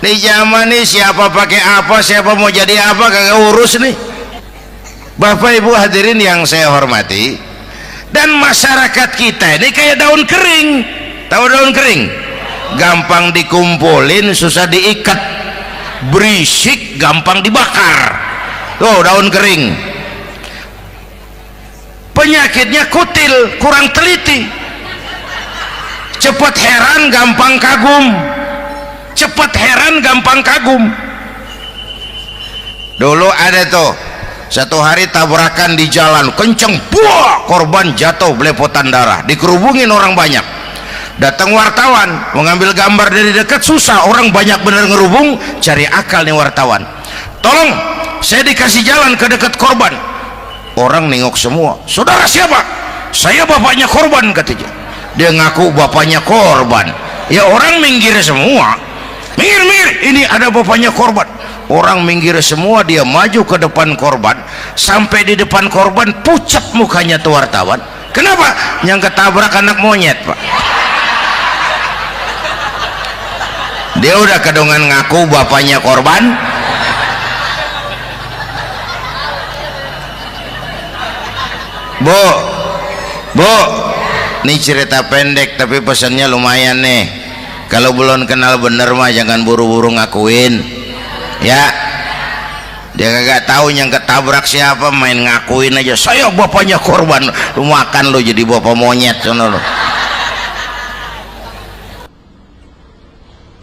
Di zaman ini siapa pakai apa, siapa mau jadi apa, kagak urus nih. Bapak Ibu hadirin yang saya hormati, dan masyarakat kita ini kayak daun kering. Tahu daun kering? Gampang dikumpulin, susah diikat, berisik, gampang dibakar. Tuh daun kering. Penyakitnya kutil, kurang teliti, cepat heran, gampang kagum. Cepat heran, gampang kagum. Dulu ada tuh satu hari tabrakan di jalan kenceng, buah, korban jatuh belepotan darah, dikerubungin orang banyak. Datang wartawan mengambil gambar dari dekat, susah, orang banyak bener ngerubung. Cari akal nih wartawan, tolong saya dikasih jalan ke dekat korban. Orang nengok semua, saudara siapa? Saya bapaknya korban, katanya. Dia ngaku bapaknya korban. Ya orang minggir semua, minggir, ini ada bapaknya korban. Orang minggir semua, dia maju ke depan korban. Sampai di depan korban pucat mukanya tuh wartawan. Kenapa? Yang ketabrak anak monyet, Pak. Dia udah kedongan ngaku bapaknya korban. Bu, ini cerita pendek tapi pesannya lumayan nih. Kalau belum kenal bener mah jangan buru-buru ngakuin, ya. Dia kagak tahu yang ketabrak siapa, main ngakuin aja, saya bapaknya korban. Lu makan lu jadi bapak monyet sono lu.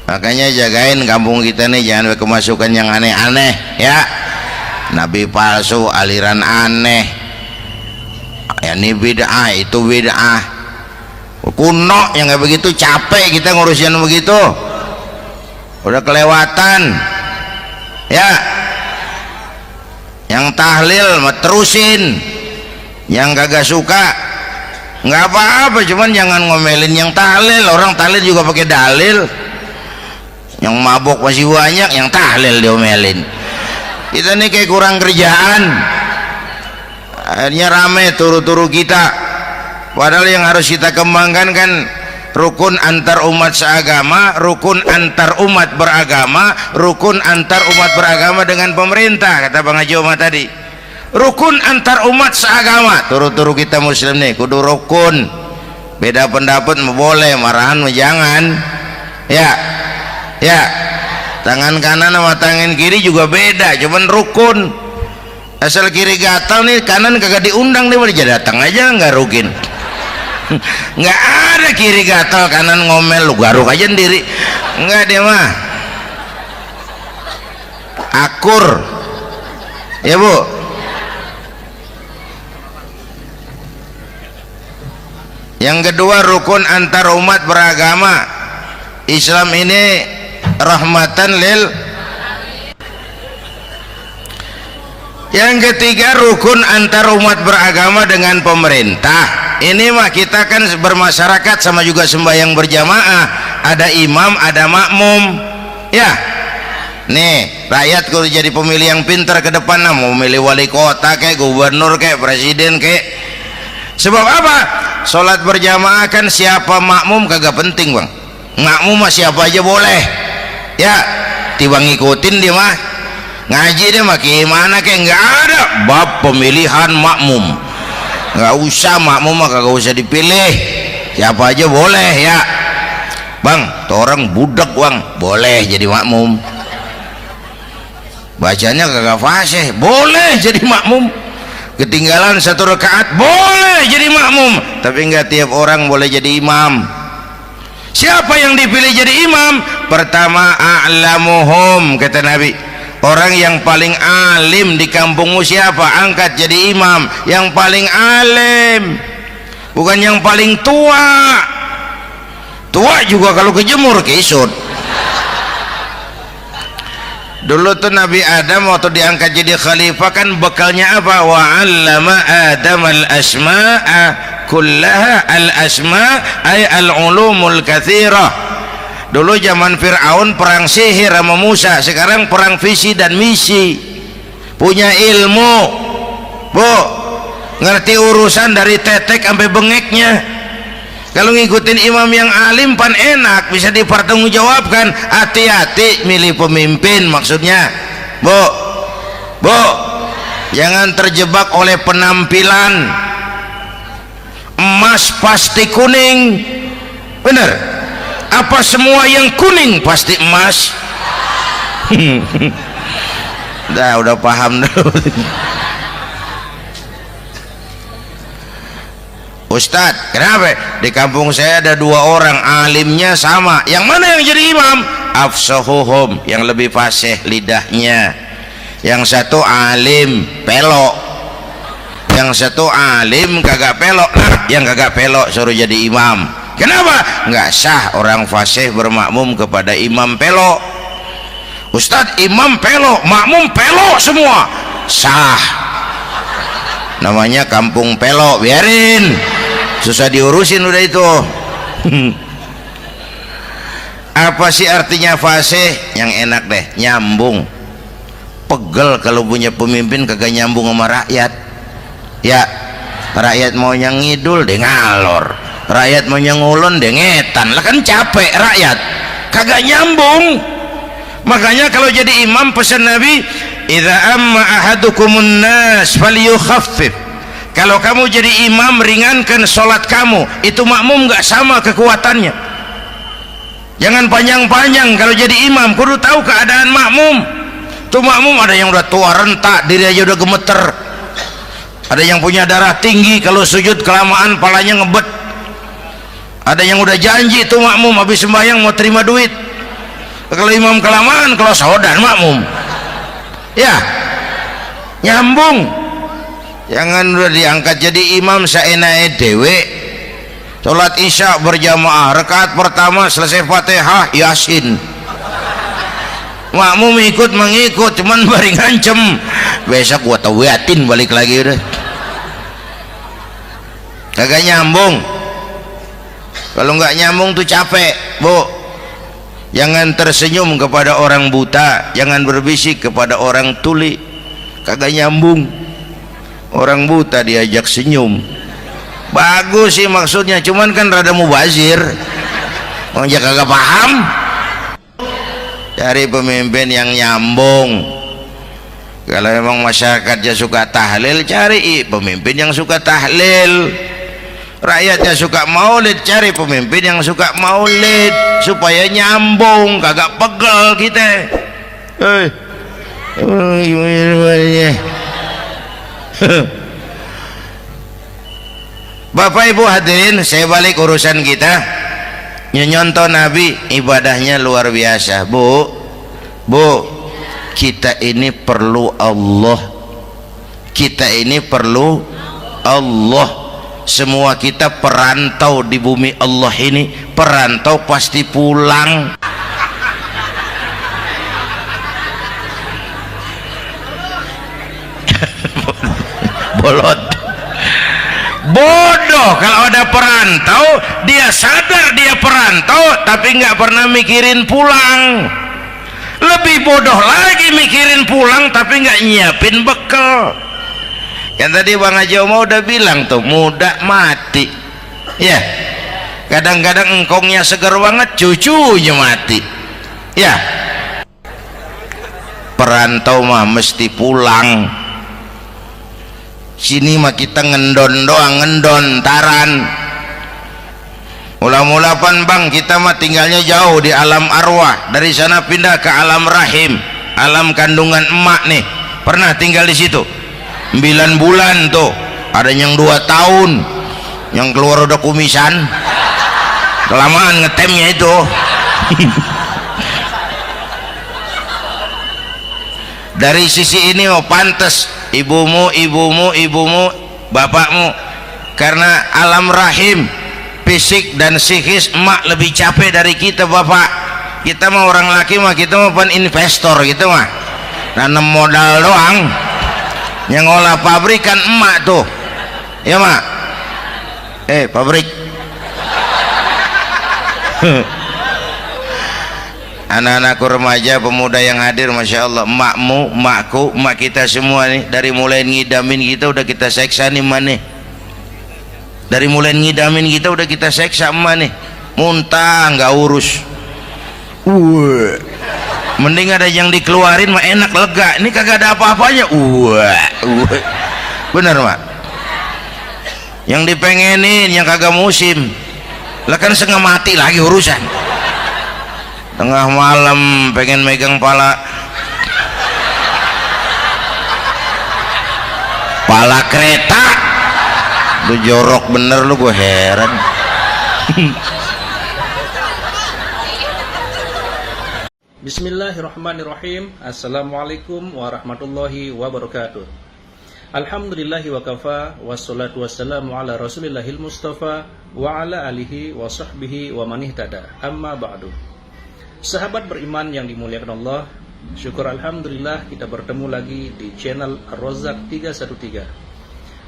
Makanya jagain kampung kita nih, jangan kemasukan yang aneh-aneh, ya. Nabi palsu, aliran aneh, ya ini bid'ah, itu bid'ah kuno yang kayak begitu. Capek kita ngurusin begitu, udah kelewatan, ya. Yang tahlil mah terusin, yang kagak suka nggak apa-apa, cuman jangan ngomelin yang tahlil. Orang tahlil juga pakai dalil. Yang mabok masih banyak, yang tahlil diomelin. Kita nih kayak kurang kerjaan, akhirnya rame turu-turu kita. Padahal yang harus kita kembangkan kan rukun antar umat seagama, rukun antar umat beragama, rukun antar umat beragama dengan pemerintah, kata Bang Haji Omar tadi. Rukun antar umat seagama, turu-turu kita muslim nih kudu rukun. Beda pendapat boleh, marahan jangan, ya. Ya, tangan kanan sama tangan kiri juga beda, cuman rukun. Asal kiri gatal nih, kanan kagak diundang nih, dia datang aja nggak rukin. Nggak ada kiri gatal kanan ngomel, lu garuk aja sendiri. Nggak, dia mah akur, ya Bu. Yang kedua, rukun antar umat beragama. Islam ini rahmatan lil. Yang ketiga, rukun antar umat beragama dengan pemerintah. Ini mah kita kan bermasyarakat sama juga sembahyang berjamaah, ada imam, ada makmum, ya. Nih rakyat kalau jadi pemilih yang pintar ke depan, nah, mau milih wali kota kayak gubernur kayak presiden kayak. Sebab apa? Sholat berjamaah kan siapa makmum kagak penting, Bang. Makmum mah siapa aja boleh, ya. Tiba ngikutin dia mah, ngaji dia mah gimana kayak nggak ada bab pemilihan makmum, nggak usah. Makmum mah kagak usah dipilih, siapa aja boleh, ya. Bang, tuh orang budak, Bang, boleh jadi makmum. Bacanya kagak fasih, boleh jadi makmum. Ketinggalan satu rakaat, boleh jadi makmum. Tapi nggak tiap orang boleh jadi imam. Siapa yang dipilih jadi imam? Pertama, a'lamuhum, kata Nabi. Orang yang paling alim di kampungmu siapa? Angkat jadi imam. Yang paling alim, bukan yang paling tua. Tua juga kalau kejemur kisut. Dulu tuh Nabi Adam waktu diangkat jadi khalifah kan bekalnya apa? Wa 'allama Adam al-asma'a kullaha. Al-asma' ay al-ulumul katsirah. Dulu zaman Fir'aun perang sihir sama Musa, sekarang perang visi dan misi. Punya ilmu, Bu, ngerti urusan dari tetek sampai bengeknya. Kalau ngikutin imam yang alim pan enak, bisa dipertanggungjawabkan. Hati-hati milih pemimpin, maksudnya bu, jangan terjebak oleh penampilan. Emas pasti kuning, bener? Apa semua yang kuning pasti emas? Udah paham dulu. Ustadz, kenapa? Di kampung saya ada 2 orang alimnya sama. Yang mana yang jadi imam? Afsahuhum, yang lebih fasih lidahnya. Yang satu alim pelok, yang satu alim kagak pelok. Nah, yang kagak pelok suruh jadi imam. Kenapa? Nggak sah orang fasih bermakmum kepada imam pelok. Ustadz, imam pelok, makmum pelok semua. Sah. Namanya kampung pelok, biarin, susah diurusin udah itu. Apa sih artinya fasih? Yang enak deh, nyambung. Pegel kalau punya pemimpin kagak nyambung sama rakyat. Ya, rakyat mau yang ngidul deh ngalor, rakyat mau yang ngulon deh ngetan. Lah kan capek rakyat, kagak nyambung. Makanya kalau jadi imam pesan Nabi, idza amma ahadukumun nas falyukhaffif. Kalau kamu jadi imam, ringankan sholat kamu. Itu makmum nggak sama kekuatannya. Jangan panjang-panjang kalau jadi imam, kudu tahu keadaan makmum. Tuh makmum ada yang udah tua rentak, diri aja udah gemeter. Ada yang punya darah tinggi, kalau sujud kelamaan palanya ngebet. Ada yang udah janji tuh makmum habis sembahyang mau terima duit. Kalau imam kelamaan, kalau saudan makmum. Ya, nyambung. Jangan udah diangkat jadi imam saenake dhewe. Salat isya berjamaah, rakaat pertama selesai Fatihah Yasin. Makmum ikut mengikut, cuman bari ngancem. Besok gua tawiatin balik lagi udah. Kagak nyambung. Kalau nggak nyambung tuh capek, Bu. Jangan tersenyum kepada orang buta, jangan berbisik kepada orang tuli. Kagak nyambung. Orang buta diajak senyum, bagus sih maksudnya, cuman kan rada mubazir. Orang kagak paham. Cari pemimpin yang nyambung. Kalau memang masyarakatnya suka tahlil, cari pemimpin yang suka tahlil. Rakyatnya suka maulid, cari pemimpin yang suka maulid supaya nyambung, kagak pegel kita. Bapak Ibu hadirin, saya balik urusan kita. Nyontoh Nabi ibadahnya luar biasa. Bu, kita ini perlu Allah. Kita ini perlu Allah. Semua kita perantau di bumi Allah ini. Perantau pasti pulang. Bolot, bodoh kalau ada perantau. Dia sadar dia perantau tapi nggak pernah mikirin pulang. Lebih bodoh lagi mikirin pulang tapi nggak nyiapin bekal. Yang tadi Bang Haji Omar udah bilang tuh, muda mati ya. Kadang-kadang engkongnya seger banget, cucunya mati ya. Perantau mah mesti pulang. Sini mah kita ngendon doang, ngendon taran. Mula-mula pan Bang, kita mah tinggalnya jauh di alam arwah. Dari sana pindah ke alam rahim, alam kandungan emak nih. Pernah tinggal di situ 9 bulan tuh. Ada yang 2 tahun, yang keluar udah kumisan, kelamaan ngetemnya itu. Dari sisi ini oh pantas ibumu, bapakmu, karena alam rahim fisik dan psikis emak lebih capek dari kita. Bapak kita mah orang laki mah, kita mah pan investor gitu mah, nanam modal doang. Yang ngolah pabrikan emak tuh ya mak. Pabrik. Anak-anakku remaja pemuda yang hadir, Masya Allah, emakmu, emakku, emak kita semua nih, dari mulai ngidamin kita udah kita seksa nih mana. Dari mulai ngidamin kita udah kita seksa emak nih, muntah nggak urus. Mending ada yang dikeluarin mah enak, lega. Ini kagak ada apa-apanya. Bener mak. Yang dipengenin yang kagak musim, lah kan setengah mati lagi urusan. Tengah malam pengen megang pala kereta, lu jorok bener lu, gue heran. Bismillahirrahmanirrahim. Assalamualaikum warahmatullahi wabarakatuh. Alhamdulillahi wa kafa, wassalatu wassalamu ala rasulillahil mustafa wa ala alihi wa sahbihi wa man ihtada. Amma ba'du. Sahabat beriman yang dimuliakan Allah, syukur alhamdulillah kita bertemu lagi di channel Ar-Razzaq 313.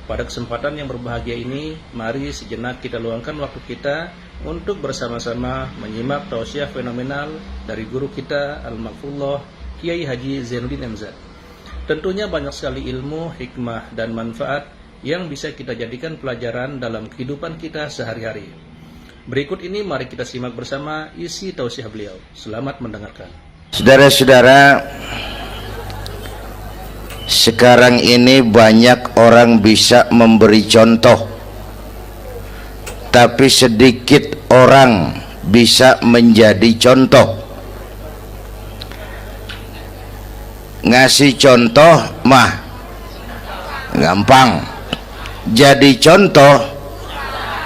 Pada kesempatan yang berbahagia ini, mari sejenak kita luangkan waktu kita untuk bersama-sama menyimak tausiah fenomenal dari guru kita Al-Maghfurullah Kiai Haji Zainuddin MZ. Tentunya banyak sekali ilmu, hikmah, dan manfaat yang bisa kita jadikan pelajaran dalam kehidupan kita sehari-hari. Berikut ini mari kita simak bersama isi tausiah beliau. Selamat mendengarkan. Saudara-saudara, sekarang ini banyak orang bisa memberi contoh, tapi sedikit orang bisa menjadi contoh. Ngasih contoh mah gampang, jadi contoh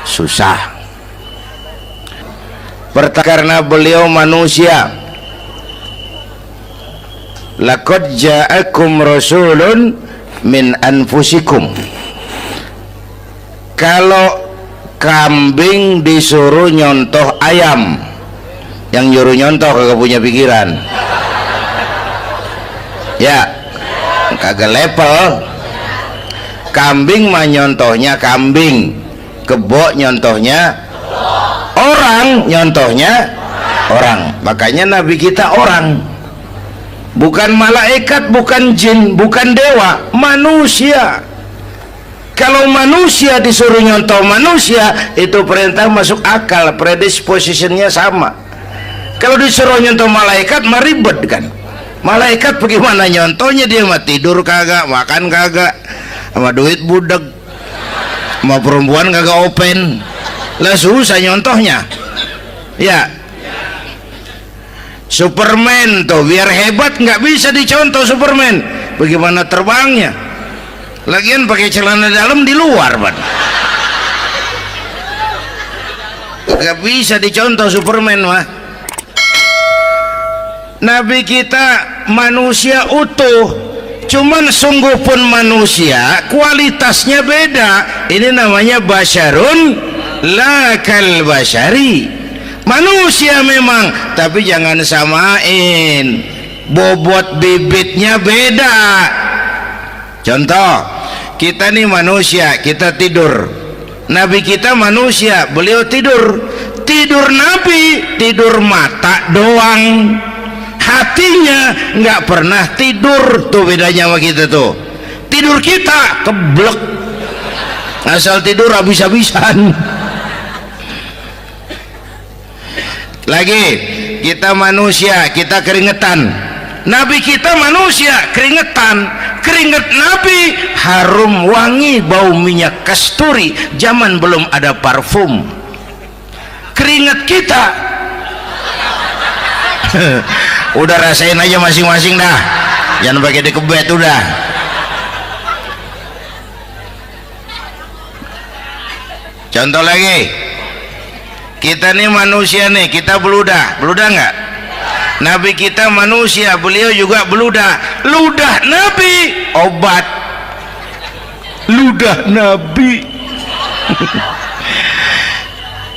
susah. Karena beliau manusia. Laqad ja'akum rasulun min anfusikum. Kalau kambing disuruh nyontoh ayam, yang nyuruh nyontoh kagak punya pikiran. Ya, kagak level. Kambing mah nyontohnya kambing, kebo nyontohnya orang, nyontohnya orang. Makanya Nabi kita orang, bukan malaikat, bukan jin, bukan dewa, manusia. Kalau manusia disuruh nyontoh manusia, itu perintah masuk akal, predispositionnya sama. Kalau disuruh nyontoh malaikat mah ribet kan. Malaikat bagaimana nyontohnya, dia mah tidur kagak, makan kagak, sama duit budeg, sama perempuan kagak open, lah susah nyontohnya. Ya, Superman tuh biar hebat nggak bisa dicontoh Superman, bagaimana terbangnya, lagian pakai celana dalam di luar ban, nggak bisa dicontoh Superman mah. Nabi kita manusia utuh, cuman sungguh pun manusia, kualitasnya beda. Ini namanya basyarun la kal basyari, manusia memang, tapi jangan samain, bobot bibitnya beda. Contoh, kita nih manusia, kita tidur. Nabi kita manusia, beliau tidur. Tidur Nabi, tidur mata doang, hatinya nggak pernah tidur. Tuh bedanya sama kita tuh. Tidur kita keblek, asal tidur habis-habisan. Lagi kita manusia, kita keringetan. Nabi kita manusia, keringetan. Keringet Nabi harum wangi, bau minyak kasturi, zaman belum ada parfum. Keringet kita udah rasain aja masing-masing dah, jangan pakai dikebet udah. Contoh lagi, kita nih manusia nih, kita beludah nggak? Nabi kita manusia, beliau juga beludah. Ludah Nabi obat, ludah Nabi.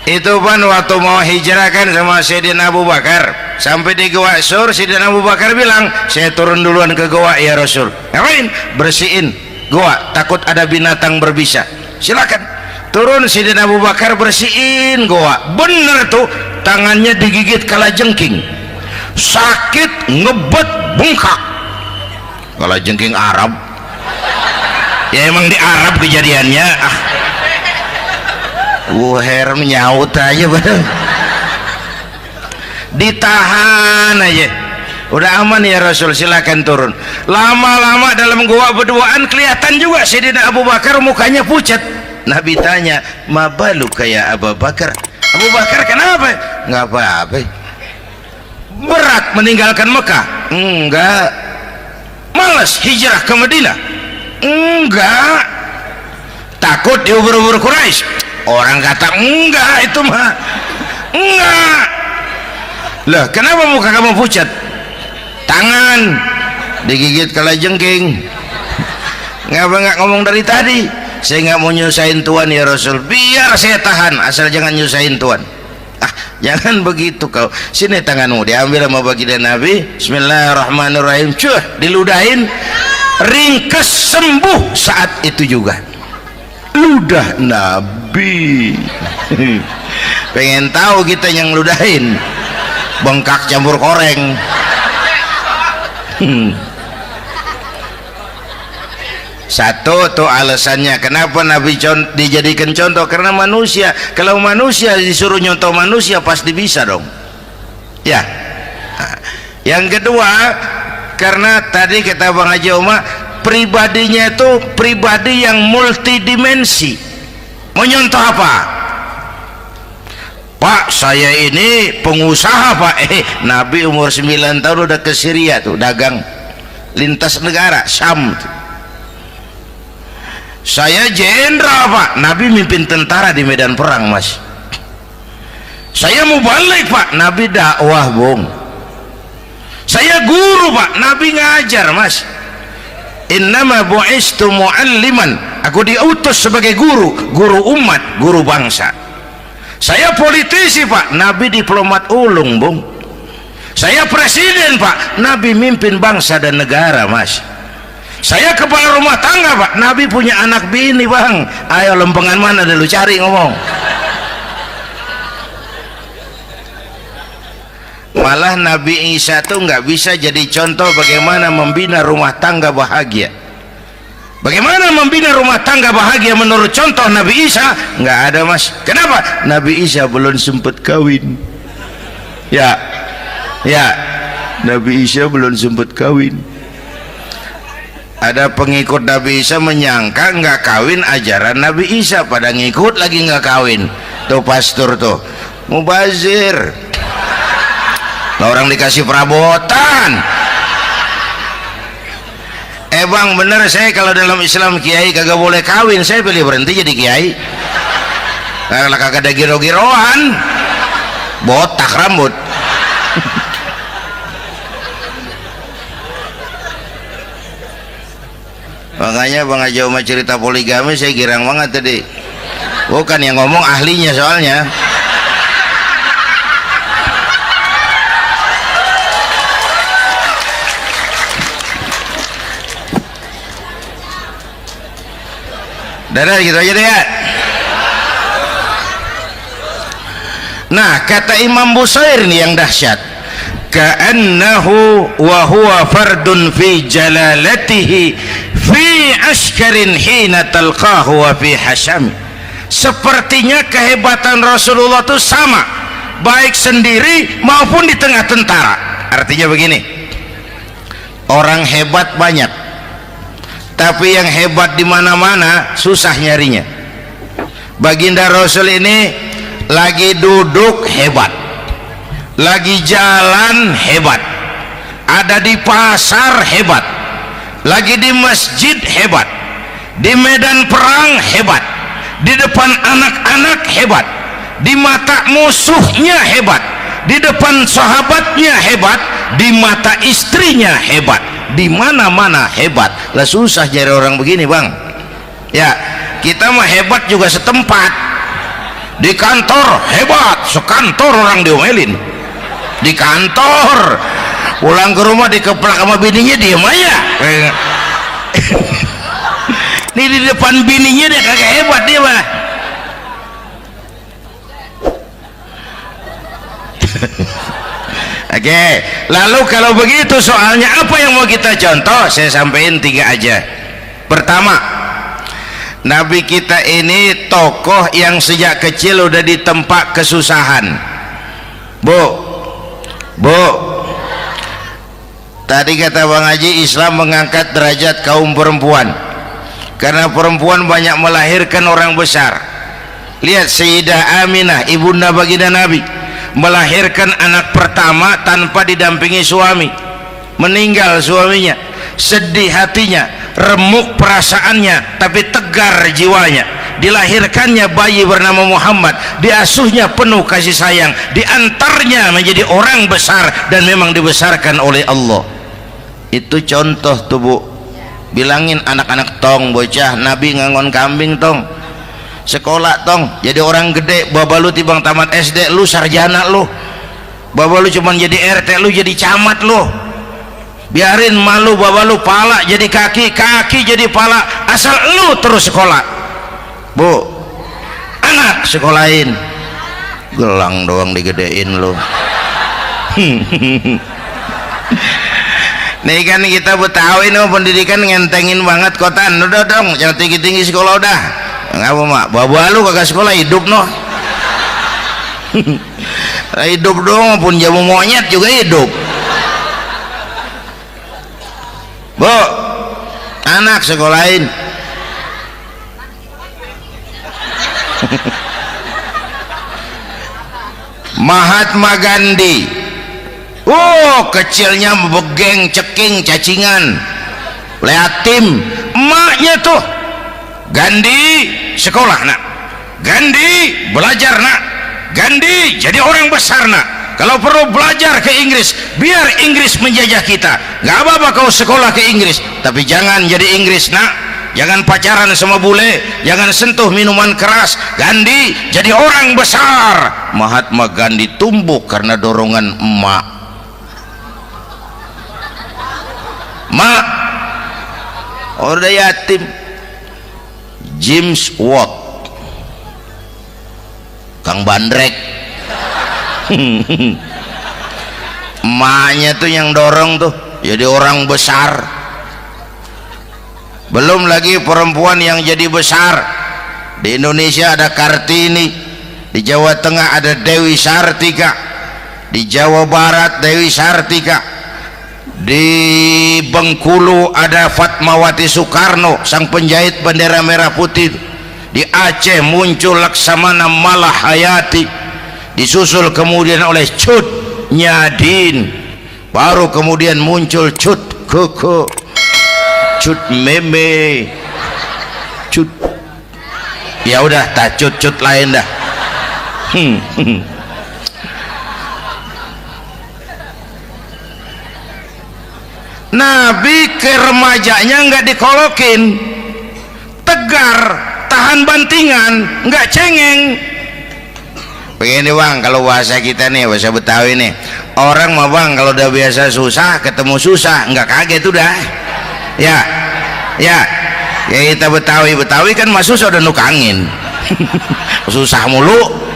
Itu kan waktu mau hijrah kan sama Sayyidina Abu Bakar, sampai di Goa Sur, Sayyidina Abu Bakar bilang, saya turun duluan ke goa ya Rasul. Ngapain? Bersihin goa, takut ada binatang berbisa. Silakan turun. Sayyidina Abu Bakar bersihin goa, bener tuh, tangannya digigit kalajengking, sakit, ngebet, bengkak. Kalajengking Arab ya, emang di Arab kejadiannya. Wuher menyaut aja padahal. Ditahan aja. Udah aman ya Rasul, silakan turun. Lama-lama dalam gua berduaan kelihatan juga Sayyidina Abu Bakar mukanya pucat. Nabi tanya, "Mabalu kayak Abu Bakar?" Abu Bakar kenapa? Nggak apa-apa. Berat meninggalkan Mekah? Enggak. Malas hijrah ke Madinah? Enggak. Takut diubur-ubur Quraisy? Orang kata enggak, itu mah enggak. Lah kenapa muka kamu pucat? Tangan digigit kalajengking. Ngapa nggak ngomong dari tadi? Saya nggak mau nyusahin Tuhan ya Rasul. Biar saya tahan, asal jangan nyusahin Tuhan. Ah, jangan begitu kau. Sini tanganmu, diambil sama baginda Nabi. Bismillahirrahmanirrahim. Cuh, diludahin, ringkes, sembuh saat itu juga. Ludah Nabi. Pengen tahu kita yang ludahin, bengkak campur koreng. Satu tuh alasannya kenapa Nabi dijadikan contoh, karena manusia. Kalau manusia disuruh nyontoh manusia pasti bisa dong ya. Nah, yang kedua, karena tadi kata Bang Haji Oma, pribadinya itu pribadi yang multidimensi. Mau nyontoh apa? Pak, saya ini pengusaha Pak. Nabi umur 9 tahun udah ke Syria tuh, dagang lintas negara Syam tuh. Saya jenderal Pak, Nabi mimpin tentara di medan perang Mas. Saya mau balik Pak, Nabi dakwah Bung. Saya guru Pak, Nabi ngajar Mas. Innama bu'istu mu'alliman, aku diutus sebagai guru, guru umat, guru bangsa. Saya politisi Pak, Nabi diplomat ulung Bung. Saya presiden Pak, Nabi mimpin bangsa dan negara Mas. Saya kepala rumah tangga Pak, Nabi punya anak bini Bang. Ayo lempengan mana dulu cari ngomong. Malah Nabi Isa tuh nggak bisa jadi contoh bagaimana membina rumah tangga bahagia. Bagaimana membina rumah tangga bahagia menurut contoh Nabi Isa? Nggak ada Mas. Kenapa? Nabi Isa belum sempat kawin. Ya, Nabi Isa belum sempat kawin. Ada pengikut Nabi Isa menyangka nggak kawin ajaran Nabi Isa, pada ngikut lagi nggak kawin. Tuh pastor tuh mubazir. Nah, orang dikasih perabotan. Bang bener, saya kalau dalam Islam kiai kagak boleh kawin, saya pilih berhenti jadi kiai. Kalau kagak ada giro-giroan, botak rambut. Makanya Bang Haji Oma cerita poligami saya girang banget tadi. Bukan yang ngomong ahlinya soalnya. Dadah gitu aja deh ya. Nah, kata Imam Busair nih yang dahsyat, ka'annahu wa huwa fardun fi jalalatihi fi askarin hina talqahu wa fi hasham. Sepertinya kehebatan Rasulullah itu sama baik sendiri maupun di tengah tentara. Artinya begini, orang hebat banyak, tapi yang hebat di mana-mana susah nyarinya. Baginda Rasul ini lagi duduk hebat, lagi jalan hebat, ada di pasar hebat, lagi di masjid hebat, di medan perang hebat, di depan anak-anak hebat, di mata musuhnya hebat, di depan sahabatnya hebat, di mata istrinya hebat, di mana-mana hebat. Lah susah cari orang begini Bang ya. Kita mah hebat juga setempat. Di kantor hebat, sekantor orang diomelin. Di kantor, pulang ke rumah dikeplak sama bininya diem aja. Ini di depan bininya dia kagak hebat dia mah. Oke, lalu kalau begitu soalnya apa yang mau kita contoh? Saya sampaikan 3 aja. Pertama, Nabi kita ini tokoh yang sejak kecil udah ditempa kesusahan. Bu, tadi kata Bang Haji, Islam mengangkat derajat kaum perempuan karena perempuan banyak melahirkan orang besar. Lihat Sayyidah Aminah, ibunda baginda Nabi, melahirkan anak pertama tanpa didampingi suami. Meninggal suaminya, sedih hatinya, remuk perasaannya, tapi tegar jiwanya. Dilahirkannya bayi bernama Muhammad, diasuhnya penuh kasih sayang, diantarnya menjadi orang besar dan memang dibesarkan oleh Allah. Itu contoh tuh Bu. Bilangin anak-anak tong, bocah Nabi ngangon kambing tong, sekolah tong, jadi orang gede. Baba lu tibang tamat SD, lu sarjana lu. Baba lu cuman jadi RT, lu jadi camat lu. Biarin malu baba lu, pala jadi kaki, kaki jadi pala, asal lu terus sekolah. Bu, anak sekolahin, gelang doang digedein lu. Nih kan kita Betawi nih pendidikan ngentengin banget kotaan. Udah dong, jangan tinggi-tinggi sekolah udah. Ngapa mak? Baba lu kagak sekolah hidup noh. Hidup dong, pun jamu monyet juga hidup. Bu, anak sekolahin. Mahatma Gandhi, kecilnya begeng, ceking, cacingan, liatim. Emaknya tuh, Gandhi sekolah nak, Gandhi belajar nak, Gandhi jadi orang besar nak. Kalau perlu belajar ke Inggris, biar Inggris menjajah kita. Gak apa-apa kau sekolah ke Inggris, tapi jangan jadi Inggris nak. Jangan pacaran sama bule, jangan sentuh minuman keras. Gandhi jadi orang besar. Mahatma Gandhi tumbuh karena dorongan emak. Mak, udah yatim. James Watt, Kang Bandrek. Emaknya tuh yang dorong tuh jadi orang besar. Belum lagi perempuan yang jadi besar. Di Indonesia ada Kartini, di Jawa Tengah ada Dewi Sartika, di Jawa Barat Dewi Sartika, di Bengkulu ada Fatmawati Soekarno, sang penjahit bendera merah putih. Di Aceh muncul Laksamana Malahayati, disusul kemudian oleh Cut Nyadin, baru kemudian muncul Cut Koko, Cut Meme, Cut, ya udah tak cut lain dah. Nabi ke remajanya nggak dikolokin, tegar, tahan bantingan, nggak cengeng. Begini Bang, kalau bahasa kita nih, bahasa Betawi nih, orang mah Bang kalau udah biasa susah ketemu susah nggak kaget udah. Ya kita Betawi kan mah susah udah nukangin. Susah mulu.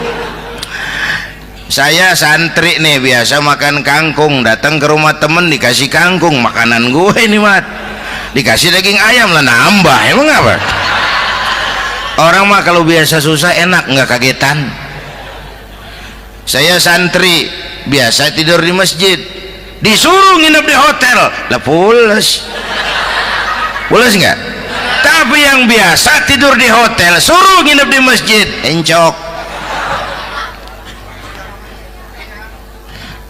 Saya santri nih biasa makan kangkung, datang ke rumah temen dikasih kangkung, makanan gue ini mat, dikasih daging ayam lah nambah, emang apa? Orang mah kalau biasa susah enak nggak kagetan. Saya santri biasa tidur di masjid, disuruh nginep di hotel lah pules nggak? Tapi yang biasa tidur di hotel suruh nginep di masjid encok.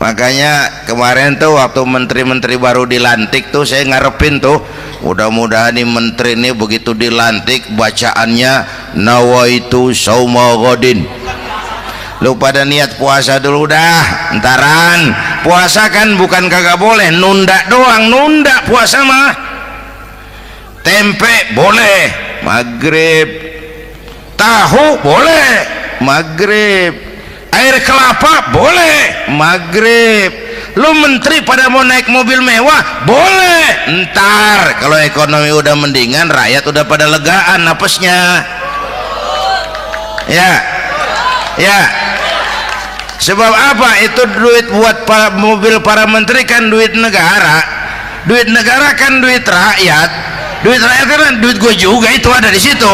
Makanya kemarin tuh waktu menteri-menteri baru dilantik tuh saya ngarepin tuh, mudah-mudahan nih menteri ini begitu dilantik bacaannya nawaitu sauma ghadin. Lu pada niat puasa dulu dah, entaran. Puasa kan bukan kagak boleh, nunda doang, nunda puasa mah. Tempe boleh maghrib, tahu boleh maghrib, air kelapa boleh maghrib. Lu menteri pada mau naik mobil mewah boleh, ntar kalau ekonomi udah mendingan, rakyat udah pada legaan napasnya. Ya sebab apa? Itu duit buat mobil para menteri kan duit negara kan duit rakyat. Duit rakyat kan duit gue juga, itu ada di situ.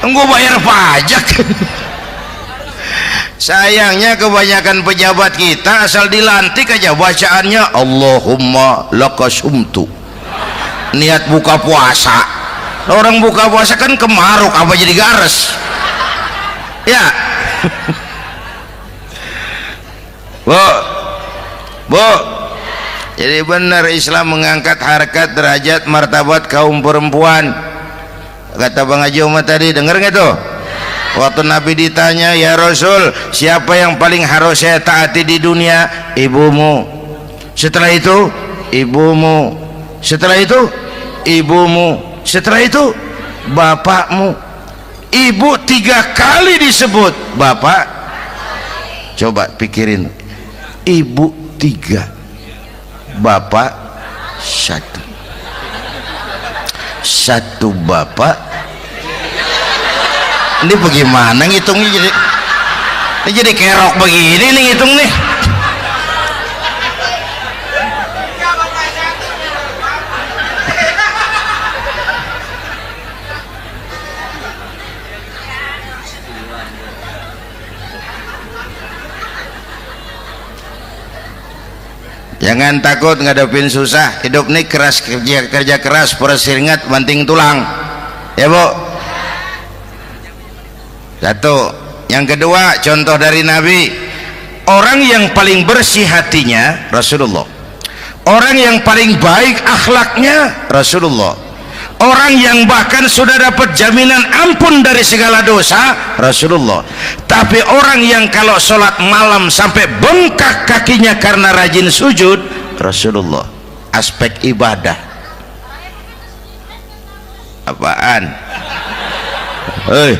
Gue bayar pajak. Sayangnya kebanyakan pejabat kita asal dilantik aja bacaannya Allahumma lakasumtu, niat buka puasa. Orang buka puasa kan kemaruk, apa jadi gares ya. Bu, jadi benar Islam mengangkat harkat, derajat, martabat kaum perempuan. Kata Bang Haji Umar tadi, dengar nggak tuh? Waktu Nabi ditanya, ya Rasul, siapa yang paling harus saya taati di dunia? Ibumu. Setelah itu ibumu. Setelah itu ibumu. Setelah itu bapakmu. Ibu 3 kali disebut, bapak coba pikirin, ibu 3, bapak 1 bapak. Ini bagaimana ngitungnya, jadi kerok begini nih ngitung nih. Jangan takut ngadepin susah, hidup nih keras, kerja keras, perseringat banting tulang ya Bu. Satu. Yang kedua, contoh dari Nabi, orang yang paling bersih hatinya Rasulullah, orang yang paling baik akhlaknya Rasulullah, orang yang bahkan sudah dapat jaminan ampun dari segala dosa Rasulullah. Tapi orang yang kalau sholat malam sampai bengkak kakinya karena rajin sujud Rasulullah. Aspek ibadah apaan? Hei,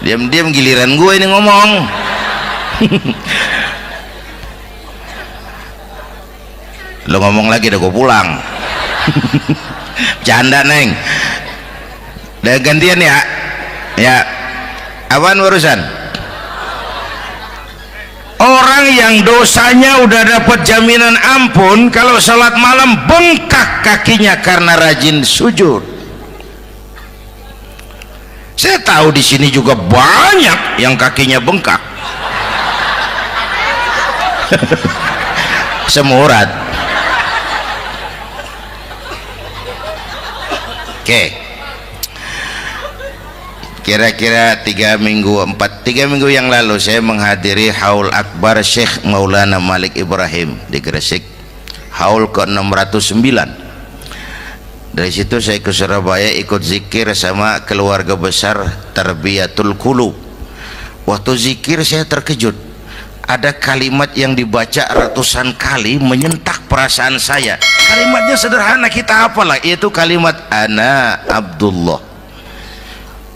diam-diam giliran gue ini ngomong. Lo ngomong lagi udah gue pulang. Canda neng, udah gantian ya. Ya, apaan urusan? Orang yang dosanya udah dapat jaminan ampun, kalau salat malam bengkak kakinya karena rajin sujud. Saya tahu di sini juga banyak yang kakinya bengkak. Semurat. Oke. Kira-kira 3 minggu yang lalu saya menghadiri haul akbar Syekh Maulana Malik Ibrahim di Gresik, haul ke 609. Dari situ saya ke Surabaya ikut zikir sama keluarga besar Tarbiyatul Qulub. Waktu zikir saya terkejut, ada kalimat yang dibaca ratusan kali menyentak perasaan saya. Kalimatnya sederhana, kita hafalah, yaitu kalimat ana Abdullah.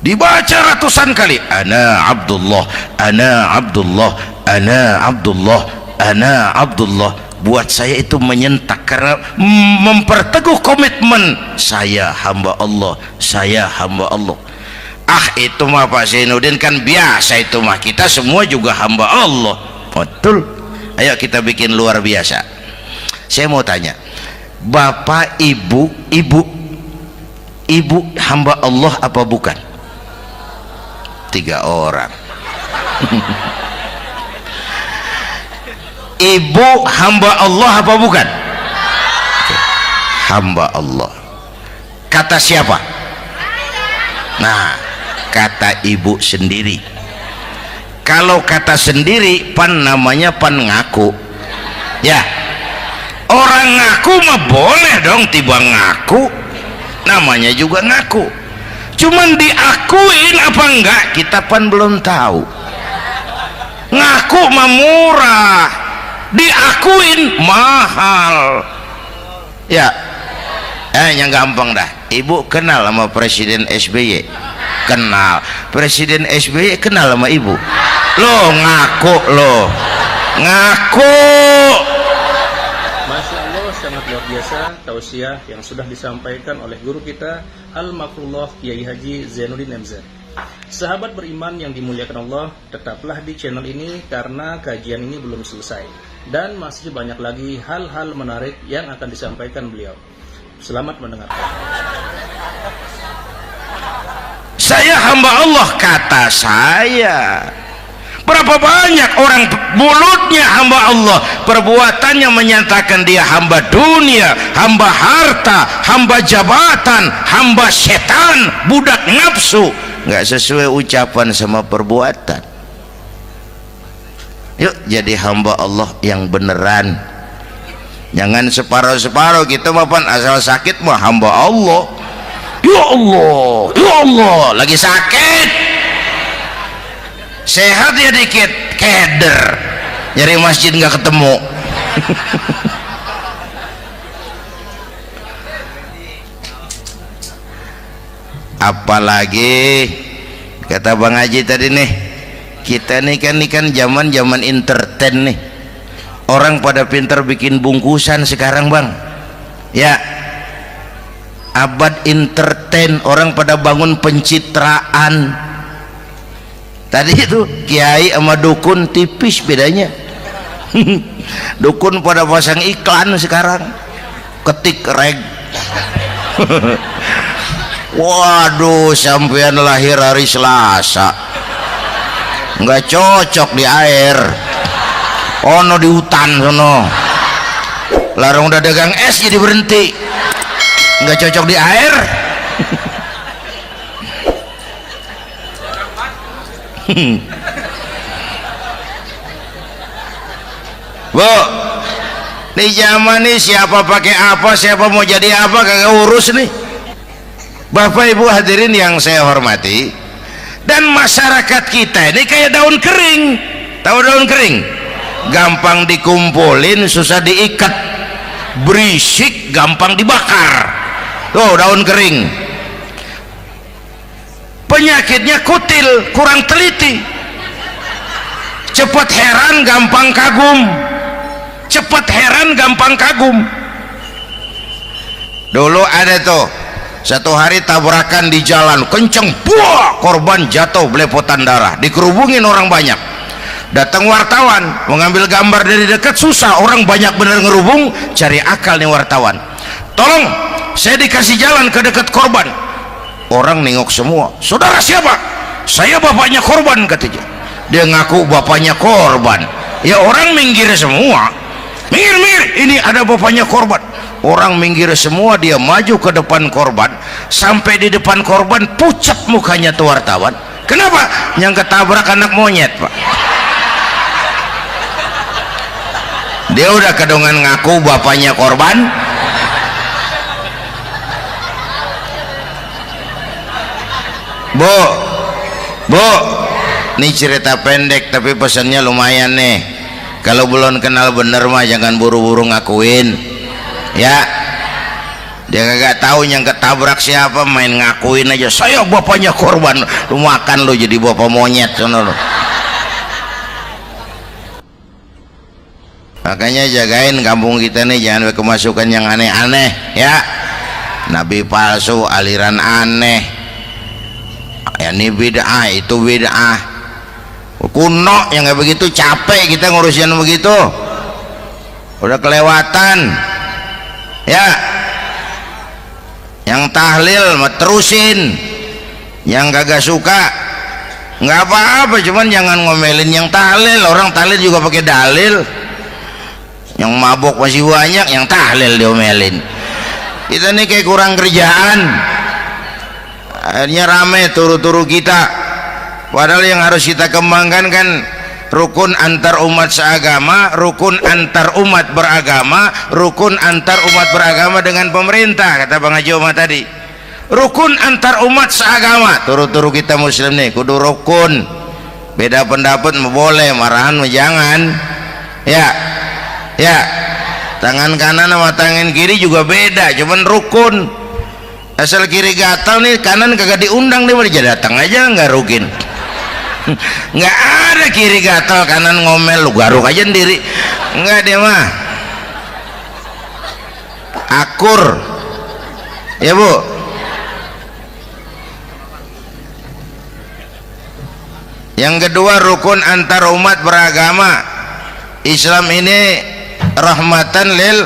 Dibaca ratusan kali, ana Abdullah, ana Abdullah, ana Abdullah, ana Abdullah. Buat saya itu menyentak karena memperteguh komitmen saya hamba Allah, saya hamba Allah. Ah, itu mah Pak Zainuddin kan biasa, itu mah kita semua juga hamba Allah. Betul. Ayo kita bikin luar biasa. Saya mau tanya, Bapak, Ibu hamba Allah apa bukan? 3 orang. Ibu hamba Allah apa bukan? Hamba Allah. Kata siapa? Nah, kata ibu sendiri. Kalau kata sendiri pan namanya pan ngaku. Ya, orang ngaku mah boleh dong, tiba ngaku namanya juga ngaku. Cuman diakuin apa enggak kita pan belum tahu. Ngaku mah murah, diakuin mahal. Ya, yang gampang dah. Ibu kenal sama Presiden SBY? Kenal. Presiden SBY kenal sama ibu? Lo ngaku, lo ngaku. Masya Allah, sangat luar biasa tausiah yang sudah disampaikan oleh guru kita Al-Makrullah Kiai Haji Zainuddin MZ. Sahabat beriman yang dimuliakan Allah, tetaplah di channel ini karena kajian ini belum selesai dan masih banyak lagi hal-hal menarik yang akan disampaikan beliau. Selamat mendengarkan. Saya hamba Allah, kata saya. Berapa banyak orang mulutnya hamba Allah, perbuatannya menyatakan dia hamba dunia, hamba harta, hamba jabatan, hamba setan, budak nafsu. Nggak sesuai ucapan sama perbuatan. Yuk jadi hamba Allah yang beneran. Jangan separuh-separuh. Kita mapan asal sakit mah hamba Allah. Ya Allah, ya Allah, lagi sakit. Sehat ya dikit, keder. Nyari masjid nggak ketemu. Apalagi kata Bang Haji tadi nih, kita nih kan zaman entertain nih. Orang pada pinter bikin bungkusan sekarang, Bang. Ya, abad entertain, orang pada bangun pencitraan. Tadi itu kiai sama dukun tipis bedanya. Dukun pada pasang iklan sekarang, ketik reg. Waduh, sampean lahir hari Selasa, nggak cocok di air, ono di hutan sono. Larang udah dagang es jadi berhenti, nggak cocok di air. Bu, nih zaman nih siapa pakai apa, siapa mau jadi apa kagak urus nih. Bapak Ibu hadirin yang saya hormati, dan masyarakat kita ini kayak daun kering. Tahu daun kering? Gampang dikumpulin, susah diikat, berisik, gampang dibakar. Tuh daun kering. Penyakitnya kutil, kurang teliti, cepat heran, gampang kagum. Cepat heran, gampang kagum. Dulu ada tuh satu hari tabrakan di jalan kenceng, buah, korban jatuh belepotan darah, dikerubungin orang banyak. Datang wartawan mengambil gambar dari dekat, susah, orang banyak bener ngerubung. Cari akal nih wartawan, tolong saya dikasih jalan ke dekat korban. Orang nengok semua, saudara siapa? Saya bapaknya korban, katanya. Dia ngaku bapaknya korban. Ya orang minggir semua, minggir, ini ada bapaknya korban. Orang minggir semua, dia maju ke depan korban. Sampai di depan korban pucat mukanya tuh wartawan. Kenapa? Yang ketabrak anak monyet, Pak. Dia udah kedongan ngaku bapaknya korban. Bu, ini cerita pendek tapi pesannya lumayan nih. Kalau belum kenal bener mah jangan buru-buru ngakuin. Ya, dia kagak tahu yang ketabrak siapa, main ngakuin aja saya bapaknya korban. Lu makan lu jadi bapak monyet sono lu. Makanya jagain kampung kita nih, jangan kemasukan yang aneh-aneh ya. Nabi palsu, aliran aneh, ya ini bid'ah, itu bid'ah kuno yang kayak begitu. Capek kita ngurusin begitu, udah kelewatan ya. Yang tahlil mah terusin, yang kagak suka nggak apa-apa, cuman jangan ngomelin yang tahlil. Orang tahlil juga pakai dalil. Yang mabok masih banyak, yang tahlil diomelin. Kita nih kayak kurang kerjaan, akhirnya rame turu-turu kita. Padahal yang harus kita kembangkan kan rukun antar umat seagama, rukun antar umat beragama, rukun antar umat beragama dengan pemerintah. Kata Bang Haji Omar tadi, rukun antar umat seagama. Turu-turu kita muslim nih kudu rukun. Beda pendapat mau boleh, marahan mau jangan. Ya, tangan kanan sama tangan kiri juga beda, cuman rukun. Asal kiri gatal nih, kanan kagak diundang nih, dia datang aja nggak rukin. Nggak ada kiri gatal kanan ngomel, lu garuk aja sendiri. Nggak, dia mah akur ya Bu. Yang kedua, rukun antar umat beragama. Islam ini rahmatan lil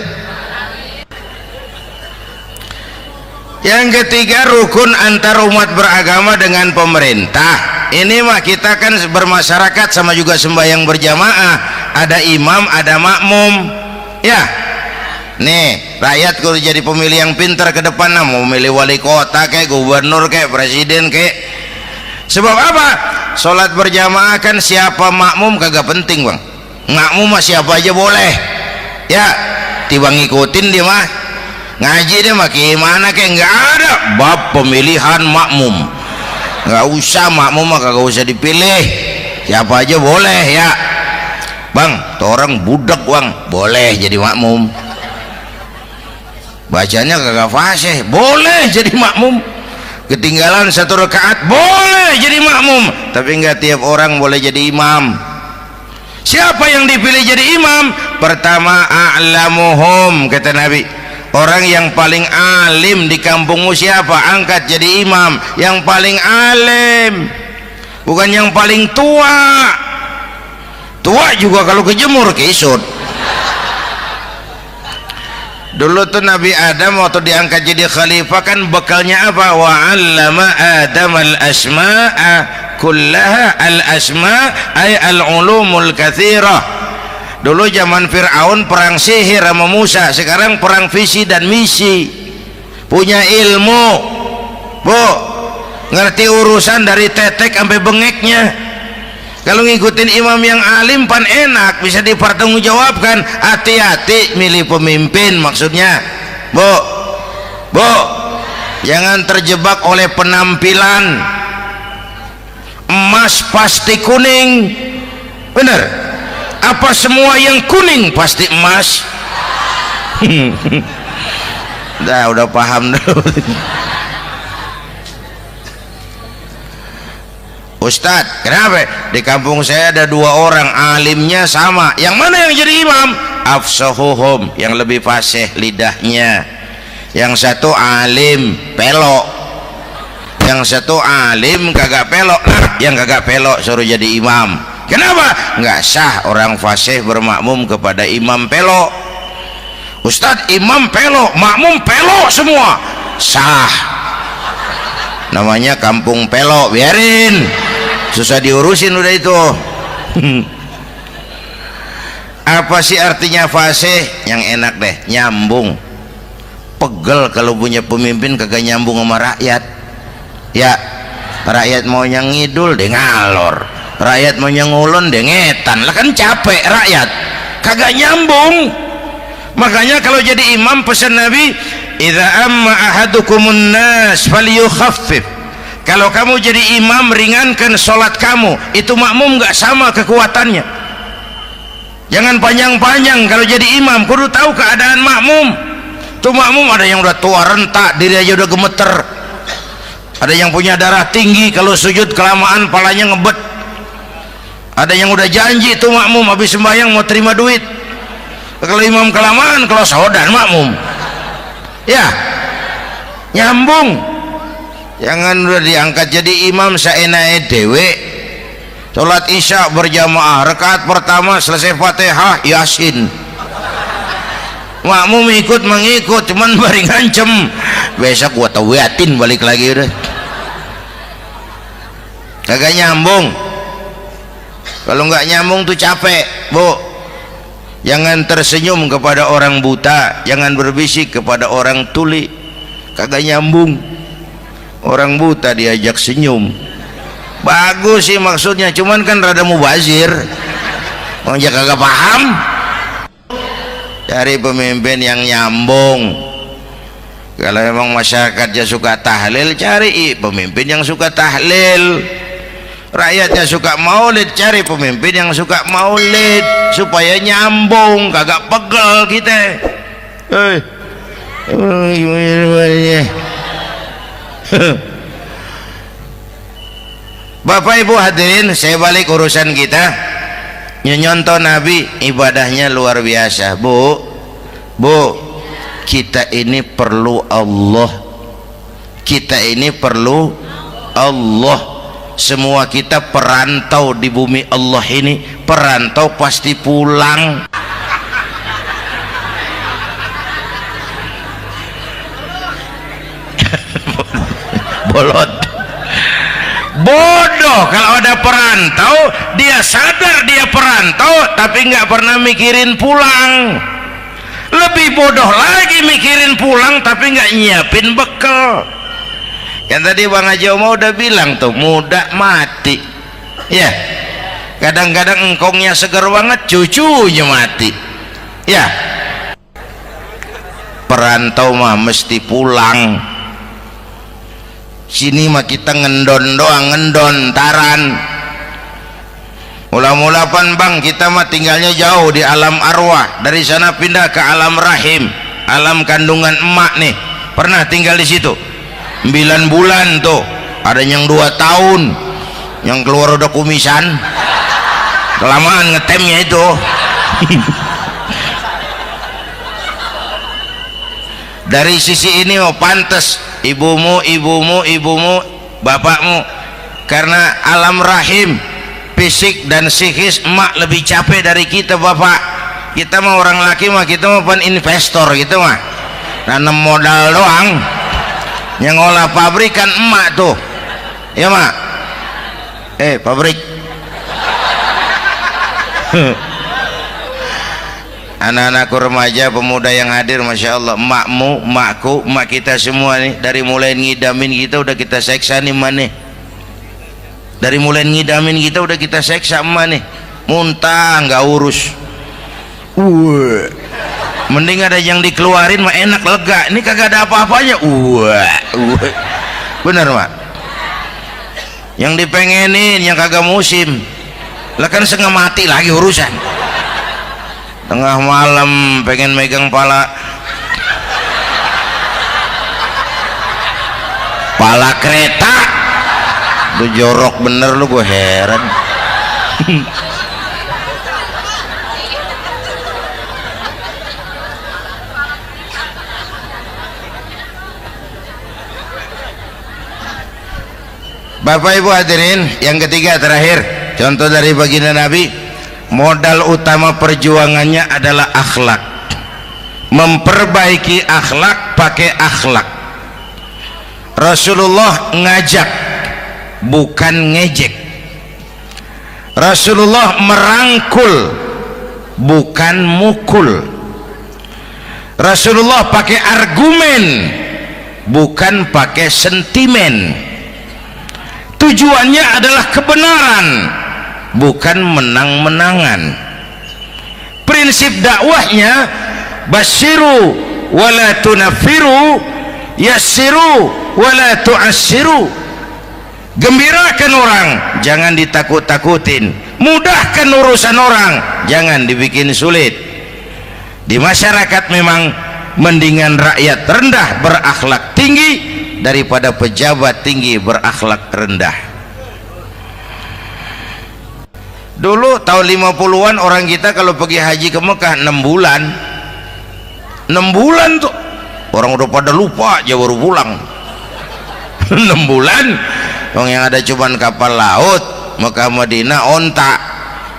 Yang ketiga, rukun antar umat beragama dengan pemerintah. Ini mah kita kan bermasyarakat sama juga sembahyang berjamaah, ada imam ada makmum ya. Nih rakyat kalau jadi pemilih yang pintar ke depan, mau milih wali kota kayak gubernur kayak presiden kayak, sebab apa? Sholat berjamaah kan siapa makmum kagak penting bang, makmum mah siapa aja boleh ya, tiba ngikutin dia mah, ngaji dia mah gimana kayak nggak ada bab pemilihan makmum, nggak usah makmum mah kagak usah dipilih, siapa aja boleh ya bang. Tuh orang budak bang boleh jadi makmum, bacanya kagak fasih boleh jadi makmum, ketinggalan satu rakaat boleh jadi makmum, tapi nggak tiap orang boleh jadi imam. Siapa yang dipilih jadi imam? Pertama, a'lamuhum, kata Nabi, orang yang paling alim di kampungmu siapa? Angkat jadi imam yang paling alim, bukan yang paling tua. Tua juga kalau kejemur kisut. Dulu tuh Nabi Adam waktu diangkat jadi khalifah kan bekalnya apa? Wa 'allama Adam al-asma'a kullaha. Al-asma' ay al-ulumul katsirah. Dulu zaman Fir'aun perang sihir sama Musa, sekarang perang visi dan misi. Punya ilmu, bu, ngerti urusan dari tetek sampai bengeknya. Kalau ngikutin imam yang alim pan enak, bisa dipertanggungjawabkan. Hati-hati milih pemimpin, maksudnya bu, jangan terjebak oleh penampilan. Emas pasti kuning, bener? Apa semua yang kuning pasti emas? Udah paham dulu. Ustadz, kenapa? Di kampung saya ada dua orang alimnya sama, yang mana yang jadi imam? Afsahuhum, yang lebih fasih lidahnya. Yang satu alim pelok, yang satu alim kagak pelok. Nah, yang kagak pelok suruh jadi imam. Kenapa? Nggak sah orang fasih bermakmum kepada imam pelok. Ustadz, imam pelok, makmum pelok semua. Sah, namanya kampung pelok, biarin, susah diurusin udah itu. Apa sih artinya fasih? Yang enak deh, nyambung. Pegel kalau punya pemimpin kagak nyambung sama rakyat ya. Rakyat mau yang ngidul dia ngalor, rakyat mau yang ngulon dia ngetan, lah kan capek rakyat, kagak nyambung. Makanya kalau jadi imam pesan Nabi, idza amma ahadukumun nas falyukhaffif. Kalau kamu jadi imam, ringankan sholat kamu. Itu makmum nggak sama kekuatannya. Jangan panjang-panjang kalau jadi imam, kudu tahu keadaan makmum. Tuh makmum ada yang udah tua rentak, diri aja udah gemeter. Ada yang punya darah tinggi, kalau sujud kelamaan palanya ngebet. Ada yang udah janji tuh makmum habis sembahyang mau terima duit. Kalau imam kelamaan, kalau saudan makmum ya nyambung. Jangan udah diangkat jadi imam saenake dewe. Sholat isya berjamaah, rakaat pertama selesai Fatihah Yasin, makmum ikut mengikut, cuman bari ngancem, besok gua tawiatin balik lagi udah. Kagak nyambung. Kalau nggak nyambung tuh capek, bu. Jangan tersenyum kepada orang buta, jangan berbisik kepada orang tuli, kagak nyambung. Orang buta diajak senyum, bagus sih maksudnya, cuman kan rada mubazir, orang kagak paham. Cari pemimpin yang nyambung. Kalau memang masyarakatnya suka tahlil, cari pemimpin yang suka tahlil. Rakyatnya suka maulid, cari pemimpin yang suka maulid, supaya nyambung, kagak pegel kita. Bapak Ibu hadirin, saya balik urusan kita. Nyontoh Nabi ibadahnya luar biasa. Bu, kita ini perlu Allah. Kita ini perlu Allah. Semua kita perantau di bumi Allah ini, perantau pasti pulang. bolot. Bodoh kalau ada perantau, dia sadar dia perantau tapi nggak pernah mikirin pulang. Lebih bodoh lagi mikirin pulang tapi nggak nyiapin bekal. Yang tadi Bang Haji Omar udah bilang tuh, muda mati ya. Kadang-kadang engkongnya seger banget, cucunya mati ya. Perantau mah mesti pulang. Sini mah kita ngendon doang, ngendon taran. Mula-mula pan Bang, kita mah tinggalnya jauh di alam arwah, dari sana pindah ke alam rahim, alam kandungan emak nih. Pernah tinggal di situ 9 bulan tuh, ada yang 2 tahun, yang keluar udah kumisan, kelamaan ngetemnya itu. Dari sisi ini mau pantas ibumu, bapakmu, karena alam rahim fisik dan psikis emak lebih capek dari kita bapak. Kita mah orang laki mah, kita mah pan investor gitu mah, nanam modal doang. Yang ngolah pabrik kan emak tuh ya mak. Pabrik anak-anakku remaja pemuda yang hadir, Masya Allah, emakmu, emakku, emak kita semua nih, dari mulai ngidamin kita udah kita seksa nih emak nih. Dari mulai ngidamin kita udah kita seksa emak nih, muntah nggak urus. Mending ada yang dikeluarin mah enak, lega. Ini kagak ada apa-apanya. Bener mak. Yang dipengenin yang kagak musim lah kan, setengah mati lagi urusan. Tengah malam pengen megang pala kereta, lu jorok bener lu, gue heran. Bapak Ibu hadirin, yang ketiga terakhir, contoh dari baginda Nabi, modal utama perjuangannya adalah akhlak. Memperbaiki akhlak, pakai akhlak. Rasulullah ngajak, bukan ngejek. Rasulullah merangkul, bukan mukul. Rasulullah pakai argumen, bukan pakai sentimen. Tujuannya adalah kebenaran, bukan menang-menangan. Prinsip dakwahnya basyiru wala tunafiru, yassiru wala tu'assiru. Gembirakan orang, jangan ditakut-takutin. Mudahkan urusan orang, jangan dibikin sulit. Di masyarakat memang mendingan rakyat rendah berakhlak tinggi daripada pejabat tinggi berakhlak rendah. Dulu tahun 50-an orang kita kalau pergi haji ke Mekah 6 bulan. 6 bulan tuh orang udah pada lupa aja baru pulang. 6 bulan yang ada cuman kapal laut, Mekah Madinah onta,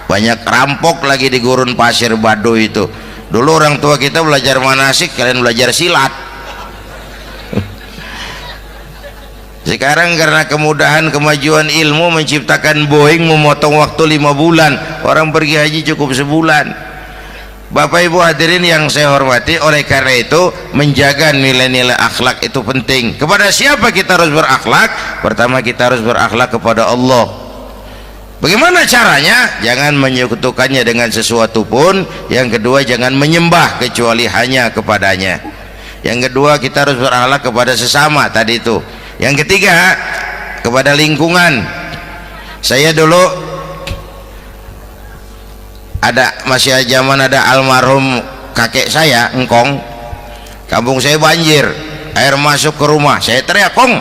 banyak rampok lagi di gurun pasir Baduy itu. Dulu orang tua kita belajar manasik, kalian belajar silat. Sekarang karena kemudahan kemajuan ilmu menciptakan Boeing memotong waktu 5 bulan, orang pergi haji cukup sebulan. Bapak Ibu hadirin yang saya hormati, oleh karena itu menjaga nilai-nilai akhlak itu penting. Kepada siapa kita harus berakhlak? Pertama, kita harus berakhlak kepada Allah. Bagaimana caranya? Jangan menyekutukannya dengan sesuatu pun. Yang kedua, jangan menyembah kecuali hanya kepadanya. Yang kedua, kita harus berakhlak kepada sesama tadi itu. Yang ketiga, kepada lingkungan. Saya dulu masih zaman ada almarhum kakek saya, engkong. Kampung saya banjir, air masuk ke rumah. Saya teriak, "Kong,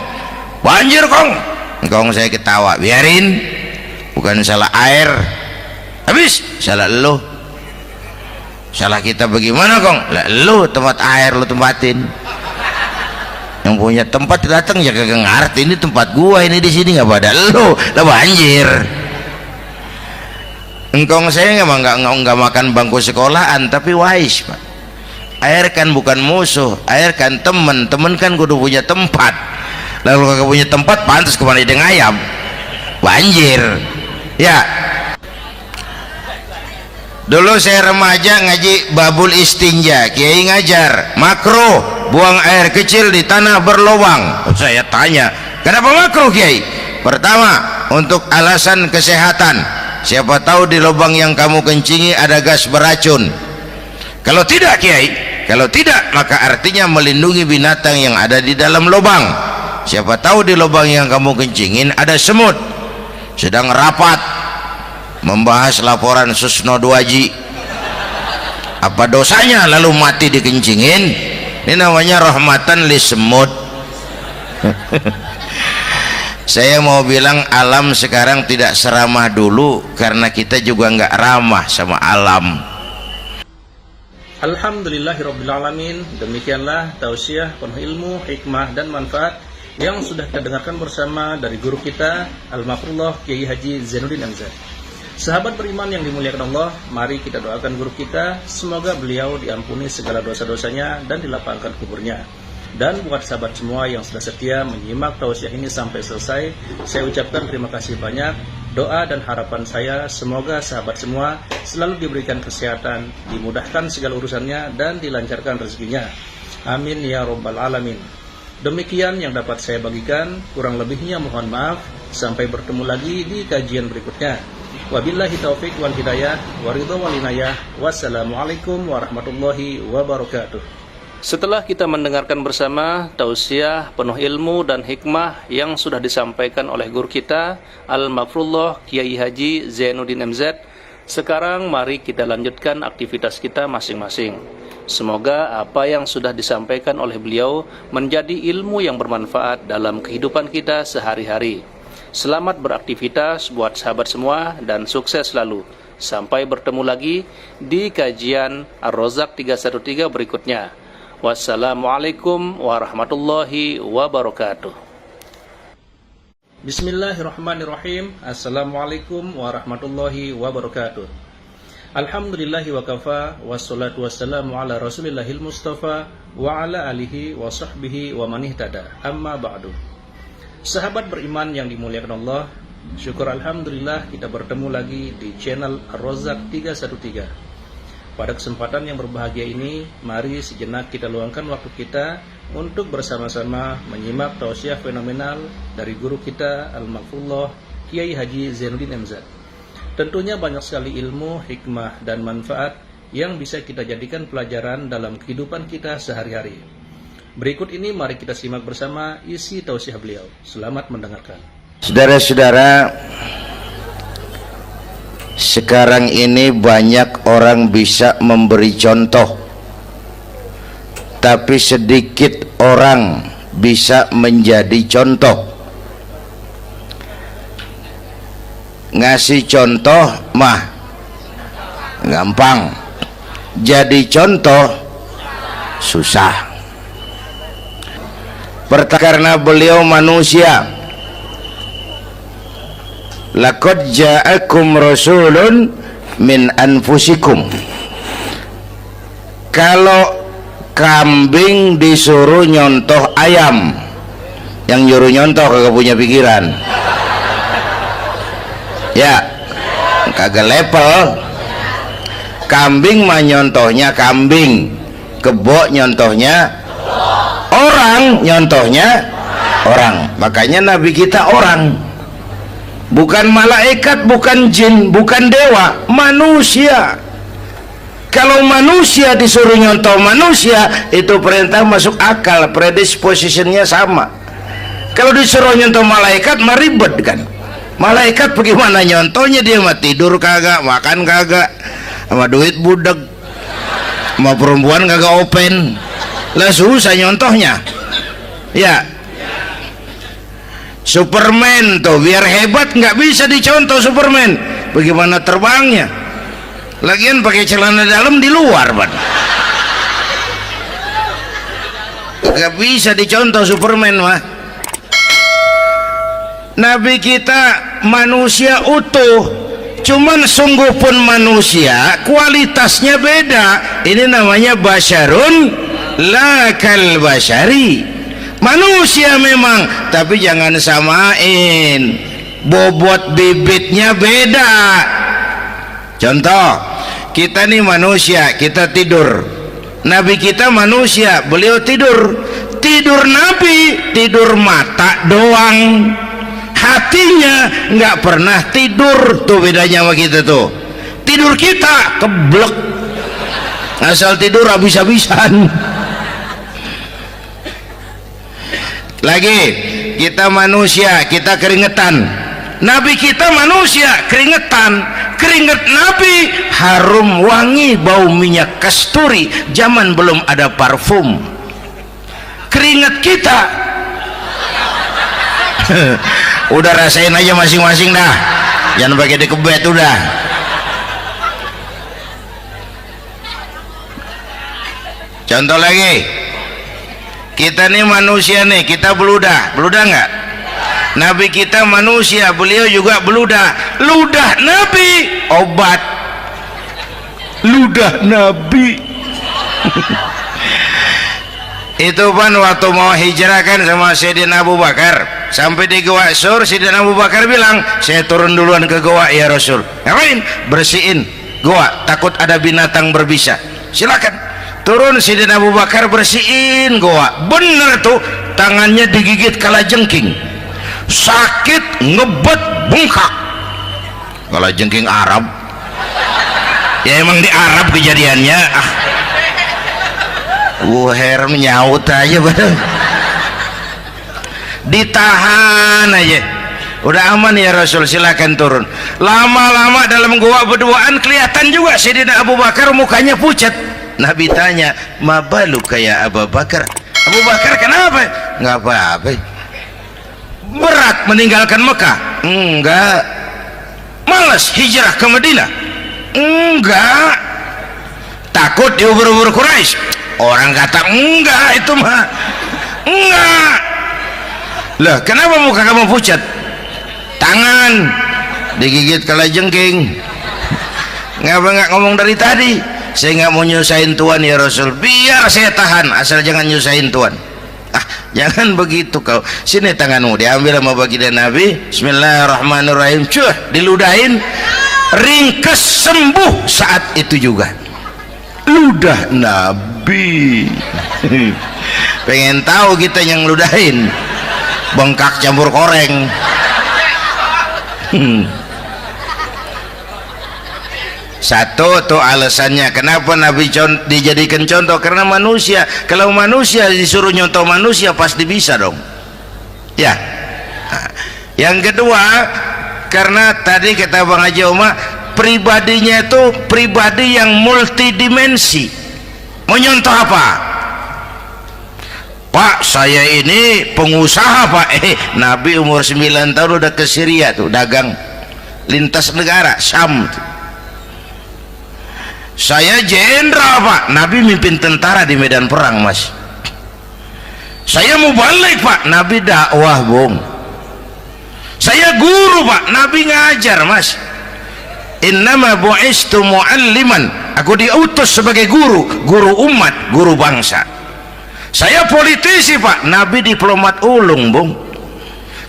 banjir Kong." Engkong saya ketawa, "Biarin, bukan salah air, habis salah lo." "Salah kita bagaimana Kong?" "Lah lo tempat air lo tempatin. Yang punya tempat datang ya kagak ngerti, ini tempat gua, ini di sini nggak pada lo, lah banjir." Engkong saya nggak makan bangku sekolahan tapi wise Pak. air kan bukan musuh, air kan teman, teman kan kudu punya tempat. Lalu kagak punya tempat, pantas kemana dia ngayam, banjir. Ya, dulu saya remaja ngaji babul istinja, kiai ngajar makruh buang air kecil di tanah berlubang. Saya tanya, kenapa makruh kiai? Pertama, untuk alasan kesehatan, siapa tahu di lubang yang kamu kencingi ada gas beracun. Kalau tidak kiai, kalau tidak maka artinya melindungi binatang yang ada di dalam lubang. Siapa tahu di lubang yang kamu kencingin ada semut sedang rapat membahas laporan Susno 2Ji. Apa dosanya lalu mati dikencingin? Ini namanya rahmatan li semut. Saya mau bilang alam sekarang tidak seramah dulu karena kita juga nggak ramah sama alam. Alhamdulillahirrabbilalamin. Demikianlah tausiah penuh ilmu, hikmah dan manfaat yang sudah kita dengarkan bersama dari guru kita Al-Mafrullah Kiai Haji Zainuddin MZ. Sahabat beriman yang dimuliakan Allah, mari kita doakan guru kita, semoga beliau diampuni segala dosa-dosanya dan dilapangkan kuburnya. Dan buat sahabat semua yang sudah setia menyimak tausiah ini sampai selesai, saya ucapkan terima kasih banyak. Doa dan harapan saya semoga sahabat semua selalu diberikan kesehatan, dimudahkan segala urusannya dan dilancarkan rezekinya. Amin ya rabbal alamin. Demikian yang dapat saya bagikan, kurang lebihnya mohon maaf. Sampai bertemu lagi di kajian berikutnya. Wabillahi taufik wal hidayah, waridho wal inayah. Wassalamualaikum warahmatullahi wabarakatuh. Setelah kita mendengarkan bersama tausiah penuh ilmu dan hikmah yang sudah disampaikan oleh guru kita Al-Mafrullah Kiai Haji Zainuddin MZ, sekarang mari kita lanjutkan aktivitas kita masing-masing. Semoga apa yang sudah disampaikan oleh beliau menjadi ilmu yang bermanfaat dalam kehidupan kita sehari-hari. Selamat beraktivitas buat sahabat semua dan sukses selalu. Sampai bertemu lagi di kajian Ar-Rozak 313 berikutnya. Wassalamualaikum warahmatullahi wabarakatuh. Bismillahirrahmanirrahim. Assalamualaikum warahmatullahi wabarakatuh. Alhamdulillahi wa kafa, wassalatu wassalamu ala rasulillahil mustafa wa ala alihi wa sahbihi wa man ihtada. Amma ba'du. Sahabat beriman yang dimuliakan Allah, syukur alhamdulillah kita bertemu lagi di channel Ar-Rozak 313. Pada kesempatan yang berbahagia ini, mari sejenak kita luangkan waktu kita untuk bersama-sama menyimak tausiah fenomenal dari guru kita Al-Mafrullah Kiai Haji Zainuddin MZ. Tentunya banyak sekali ilmu, hikmah, dan manfaat yang bisa kita jadikan pelajaran dalam kehidupan kita sehari-hari. Berikut ini mari kita simak bersama isi tausiah beliau. Selamat mendengarkan. Saudara-saudara, sekarang ini banyak orang bisa memberi contoh, tapi sedikit orang bisa menjadi contoh. Ngasih contoh mah gampang, jadi contoh susah. Karena beliau manusia. Laqad ja'akum rasulun min anfusikum. Kalau kambing disuruh nyontoh ayam, yang nyuruh nyontoh kagak punya pikiran. Ya, kagak level. Kambing mah nyontohnya kambing, kebo nyontohnya orang, nyontohnya orang. Makanya Nabi kita orang. Bukan malaikat, bukan jin, bukan dewa, manusia. Kalau manusia disuruh nyontoh manusia, itu perintah masuk akal, predispositionnya sama. Kalau disuruh nyontoh malaikat, mah ribet kan. Malaikat bagaimana nyontohnya, dia mah tidur kagak, makan kagak, sama duit budeg, sama perempuan kagak open, lah susah nyontohnya. Ya, Superman tuh biar hebat nggak bisa dicontoh Superman. Bagaimana terbangnya? Lagian pakai celana dalam di luar, Pak. Nggak bisa dicontoh Superman mah. Nabi kita manusia utuh, cuman sungguh pun manusia kualitasnya beda. Ini namanya basyarun la kal basyari. Manusia memang, tapi jangan samain, bobot bibitnya beda. Contoh, kita nih manusia, kita tidur. Nabi kita manusia, beliau tidur. Tidur Nabi, tidur mata doang, hatinya nggak pernah tidur. Tuh bedanya sama kita tuh. Tidur kita keblek, asal tidur habis-habisan. Lagi, kita manusia, kita keringetan. Nabi kita manusia, keringetan. Keringet Nabi harum wangi, bau minyak kasturi, zaman belum ada parfum. Keringet kita udah rasain aja masing-masing dah, jangan pakai dikebet udah. Contoh lagi, kita nih manusia nih, kita beludah nggak? Nabi kita manusia, beliau juga beludah. Ludah Nabi obat, ludah Nabi. Itu kan waktu mau hijrah kan sama Sayyidina Abu Bakar, sampai di Gua Sur, Sayyidina Abu Bakar bilang, saya turun duluan ke gua ya Rasul. Ngapain? Bersihin gua, takut ada binatang berbisa. Silakan. Turun Sayyidina Abu Bakar bersihin gua. Bener tuh, tangannya digigit kalajengking. Sakit, ngebet, bengkak. Kalajengking Arab. Ya emang di Arab kejadiannya. Wuher menyaut aja badan. Ditahan aja. Udah aman ya Rasul, silakan turun. Lama-lama dalam gua berduaan kelihatan juga Sayyidina Abu Bakar mukanya pucat. Nabi tanya, "Ma baluka ya Abu Bakar?" Abu Bakar kenapa? Enggak apa-apa. Berat meninggalkan Mekah? Enggak. Malas hijrah ke Madinah? Enggak. Takut diubur-ubur Quraisy? Orang kata enggak, itu mah enggak. Lah kenapa muka kamu pucat? Tangan digigit kalajengking. Ngapa nggak ngomong dari tadi? Saya nggak mau nyusahin Tuhan ya Rasul. Biar saya tahan, asal jangan nyusahin Tuhan. Jangan begitu kau. Sini tanganmu, diambil sama baginda Nabi. Bismillahirrahmanirrahim. Cuh, diludahin, ringkes, sembuh saat itu juga. Ludah Nabi. Pengen tahu kita yang ludahin, bengkak campur koreng. Satu tuh alasannya kenapa Nabi dijadikan contoh, karena manusia. Kalau manusia disuruh nyontoh manusia pasti bisa dong ya. Yang kedua, karena tadi kata Bang Haji Umar, pribadinya itu pribadi yang multidimensi. Mau nyontoh apa? Pak, saya ini pengusaha Pak. Nabi umur 9 tahun udah ke Syria tuh, dagang lintas negara Syam tuh. Saya jenderal Pak, Nabi mimpin tentara di medan perang Mas. Saya mau balik Pak, Nabi dakwah Bung. Saya guru Pak, Nabi ngajar Mas. Innama bu'istu mu'alliman, aku diutus sebagai guru, guru umat, guru bangsa. Saya politisi Pak, Nabi diplomat ulung Bung.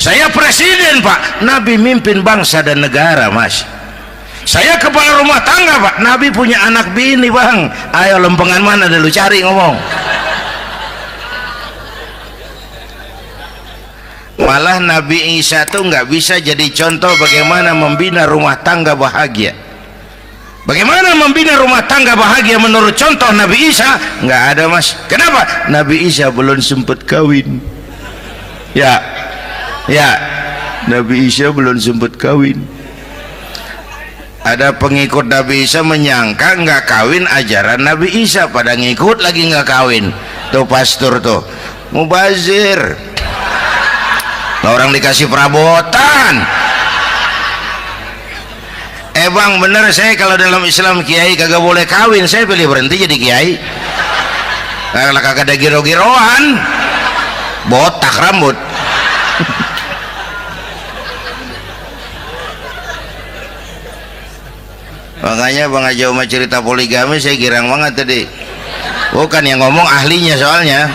Saya presiden Pak, Nabi mimpin bangsa dan negara Mas. Saya kepala rumah tangga Pak, Nabi punya anak bini Bang. Ayo lempengan mana dulu cari ngomong. Malah Nabi Isa tuh nggak bisa jadi contoh bagaimana membina rumah tangga bahagia. Bagaimana membina rumah tangga bahagia menurut contoh Nabi Isa? Nggak ada Mas. Kenapa? Nabi Isa belum sempat kawin. Ya, Nabi Isa belum sempat kawin. Ada pengikut Nabi Isa menyangka nggak kawin ajaran Nabi Isa, pada ngikut lagi nggak kawin. Tuh pastor tuh mubazir, orang dikasih perabotan. Bang bener, saya kalau dalam Islam kiai kagak boleh kawin, saya pilih berhenti jadi kiai. Kalau kagak ada giro-giroan, botak rambut. Makanya Bang Haji Umar cerita poligami saya girang banget tadi. Bukan yang ngomong ahlinya soalnya.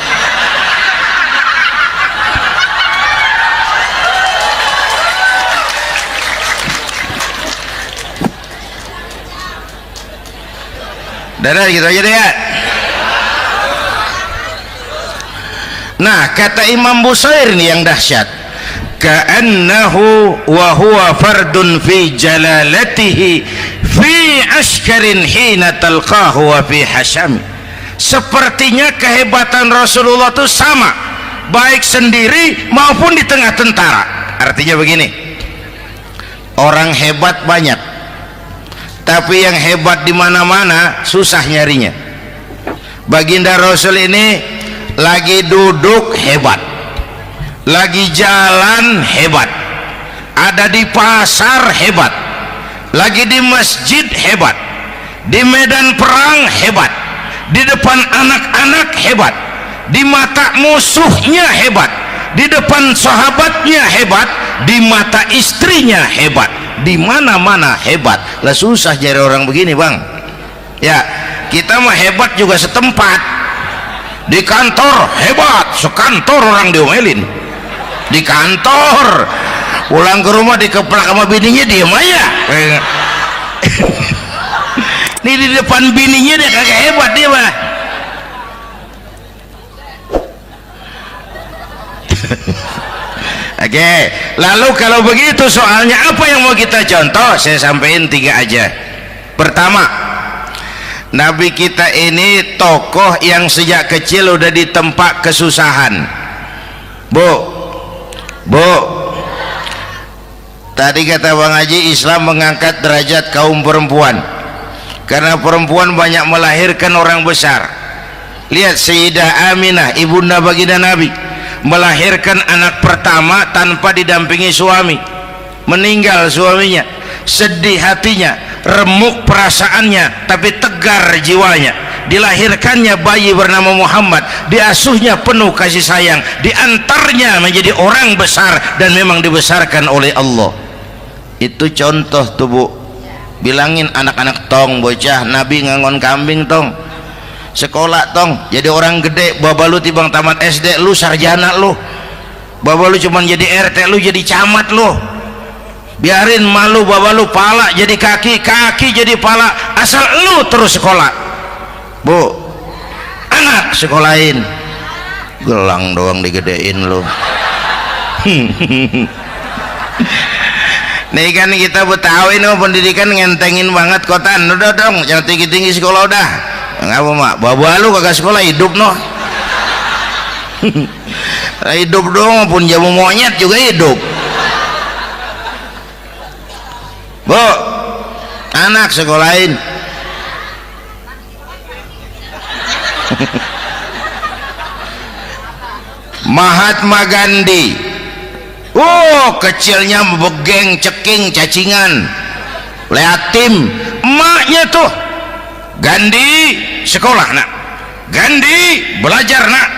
Dadah gitu aja deh ya. Nah, kata Imam Busair ini yang dahsyat. Ka'annahu wa huwa fardun fi jalalatihi fi ashkarin hina talqahu wa fi hasham. Sepertinya kehebatan Rasulullah itu sama, baik sendiri maupun di tengah tentara. Artinya begini, orang hebat banyak, tapi yang hebat di mana-mana susah nyarinya. Baginda Rasul ini lagi duduk hebat, lagi jalan hebat, ada di pasar hebat, lagi di masjid hebat, di medan perang hebat, di depan anak-anak hebat, di mata musuhnya hebat, di depan sahabatnya hebat, di mata istrinya hebat, di mana-mana hebat. Lah susah cari orang begini Bang. Ya, kita mah hebat juga setempat. Di kantor hebat, sekantor orang diomelin. Di kantor, pulang ke rumah dikeplak sama bininya diem aja. Ini di depan bininya dia kagak hebat dia mah. Oke, lalu kalau begitu soalnya apa yang mau kita contoh? Saya sampaikan 3 aja. Pertama, Nabi kita ini tokoh yang sejak kecil udah ditempa kesusahan. Bu, tadi kata Bang Haji, Islam mengangkat derajat kaum perempuan karena perempuan banyak melahirkan orang besar. Lihat Sayyidah Aminah, ibunda baginda Nabi, melahirkan anak pertama tanpa didampingi suami. Meninggal suaminya, sedih hatinya, remuk perasaannya, tapi tegar jiwanya. Dilahirkannya bayi bernama Muhammad, diasuhnya penuh kasih sayang, diantarnya menjadi orang besar dan memang dibesarkan oleh Allah. Itu contoh tuh Bu. Bilangin anak-anak tong, bocah Nabi ngangon kambing tong, sekolah tong, jadi orang gede. Baba lu tibang tamat SD, lu sarjana lu. Baba lu cuman jadi RT, lu jadi camat lu. Biarin malu baba lu, pala jadi kaki, kaki jadi pala, asal lu terus sekolah. Bu, anak sekolahin, gelang doang digedein lu. Nih kan kita Betawi nih pendidikan ngentengin banget kotaan. Udah dong, jangan tinggi-tinggi sekolah udah. Ngapa mak? Baba lu kagak sekolah, hidup noh. Hidup dong, pun jamu monyet juga hidup. Bu, anak sekolahin. Mahatma Gandhi, kecilnya begeng, ceking, cacingan, liatim. Emaknya tuh, Gandhi sekolah nak, Gandhi belajar nak,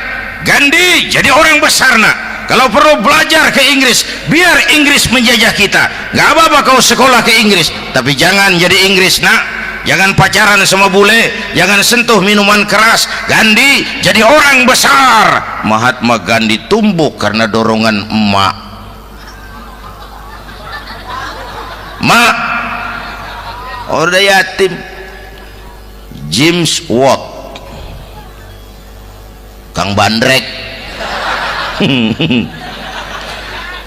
Gandhi jadi orang besar nak. Kalau perlu belajar ke Inggris, biar Inggris menjajah kita. Gak apa-apa kau sekolah ke Inggris, tapi jangan jadi Inggris nak. Jangan pacaran sama bule, jangan sentuh minuman keras. Gandhi jadi orang besar. Mahatma Gandhi tumbuh karena dorongan emak. Mak, udah yatim. James Watt, Kang Bandrek.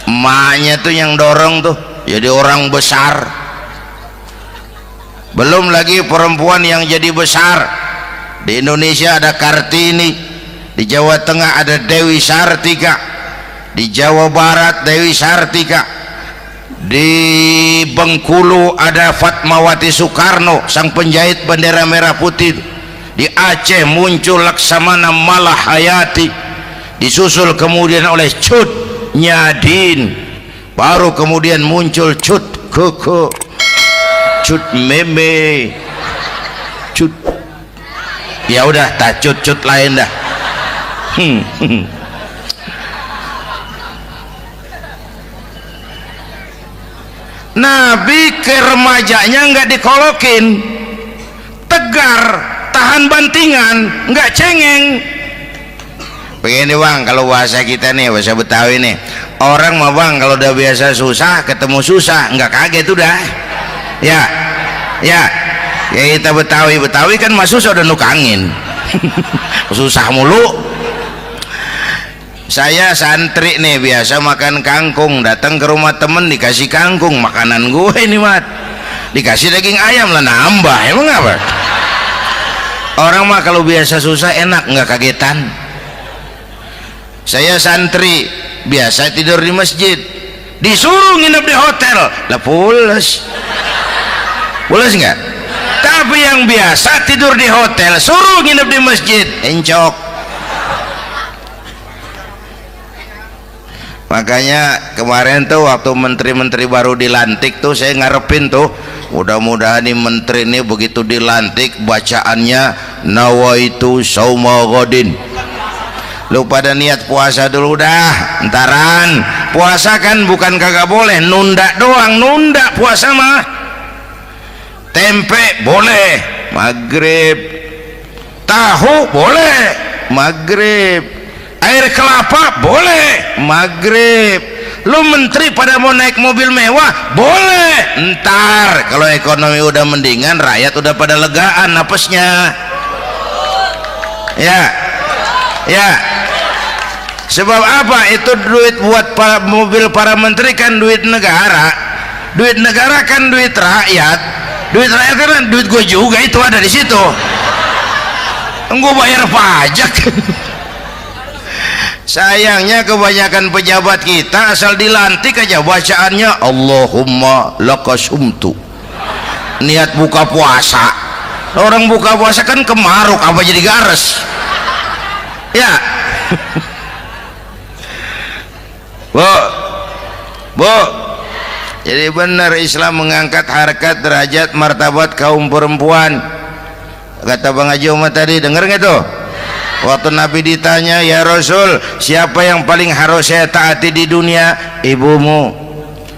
Emaknya tuh yang dorong tuh jadi orang besar. Belum lagi perempuan yang jadi besar. Di Indonesia ada Kartini, di Jawa Tengah ada Dewi Sartika, di Jawa Barat Dewi Sartika, di Bengkulu ada Fatmawati Soekarno, sang penjahit bendera merah putih. Di Aceh muncul Laksamana Malahayati, disusul kemudian oleh Cut Nyadin, baru kemudian muncul Cut Koko, Cut Meme, Cut, ya udah tak cut lain dah. Nabi ke remajanya nggak dikolokin, tegar, tahan bantingan, nggak cengeng. Begini bang, kalau bahasa kita nih, bahasa Betawi nih, orang mah bang kalau udah biasa susah ketemu susah nggak kaget udah. Ya kita Betawi kan mah susah udah nukangin. Susah mulu. Saya santri nih biasa makan kangkung, datang ke rumah temen dikasih kangkung, makanan gue ini mat, dikasih daging ayam lah nambah, emang apa? Orang mah kalau biasa susah enak nggak kagetan. Saya santri biasa tidur di masjid, disuruh nginep di hotel lah pules nggak? Tapi yang biasa tidur di hotel suruh nginep di masjid encok. Makanya kemarin tuh waktu menteri-menteri baru dilantik tuh saya ngarepin tuh, mudah-mudahan nih menteri ini begitu dilantik bacaannya nawaitu sauma ghadin. Lu pada niat puasa dulu dah, entaran. Puasa kan bukan kagak boleh, nunda doang, nunda puasa mah. Tempe boleh maghrib, tahu boleh maghrib, air kelapa boleh maghrib. Lu menteri pada mau naik mobil mewah boleh, ntar kalau ekonomi udah mendingan, rakyat udah pada legaan napasnya. Ya sebab apa? Itu duit buat mobil para menteri kan duit negara, duit negara kan duit rakyat, duit rakyat kan duit gue juga, itu ada di situ, gue bayar pajak. Sayangnya kebanyakan pejabat kita asal dilantik aja bacaannya Allahumma lakasumtu, niat buka puasa. Orang buka puasa kan kemaruk apa jadi gares ya. Bu, jadi benar Islam mengangkat harkat, derajat, martabat kaum perempuan. Kata Bang Haji Umar tadi, dengar nggak tuh? Waktu Nabi ditanya, ya Rasul, siapa yang paling harus saya taati di dunia? Ibumu.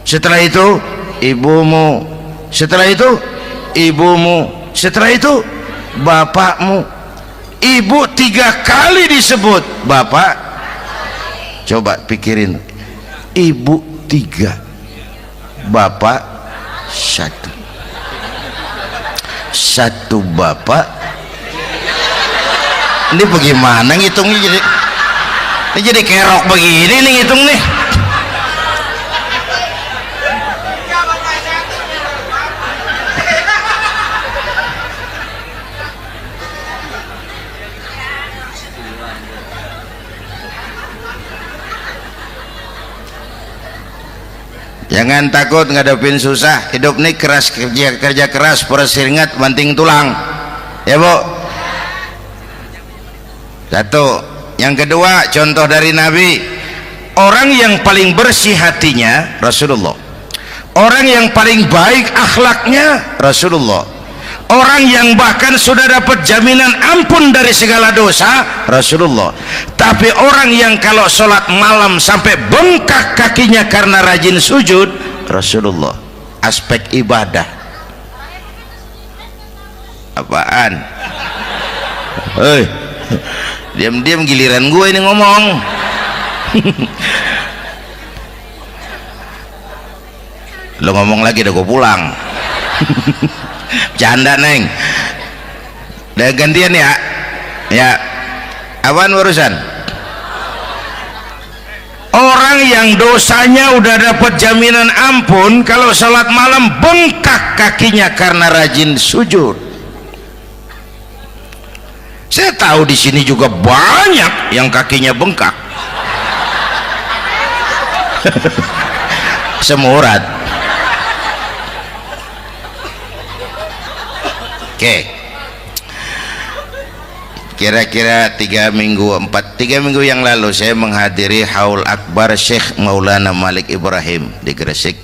Setelah itu ibumu. Setelah itu ibumu. Setelah itu bapakmu. Ibu 3 kali disebut, bapak coba pikirin, ibu 3, bapak 1 bapak. Ini bagaimana ngitungnya? Jadi kerok begini nih ngitung nih. Jangan takut ngadepin susah, hidup nih keras, kerja keras, peres keringat, banting tulang ya bu. Satu. Yang kedua, contoh dari Nabi, orang yang paling bersih hatinya Rasulullah, orang yang paling baik akhlaknya Rasulullah, orang yang bahkan sudah dapat jaminan ampun dari segala dosa Rasulullah. Tapi orang yang kalau sholat malam sampai bengkak kakinya karena rajin sujud Rasulullah. Aspek ibadah apaan? Hei, diam-diam giliran gue ini ngomong. Lo ngomong lagi udah gue pulang. Canda neng, udah gantian ya apaan urusan? Orang yang dosanya udah dapat jaminan ampun kalau salat malam bengkak kakinya karena rajin sujud. Saya tahu di sini juga banyak yang kakinya bengkak. Semurat. Oke. Kira-kira 3 minggu yang lalu saya menghadiri haul akbar Syekh Maulana Malik Ibrahim di Gresik,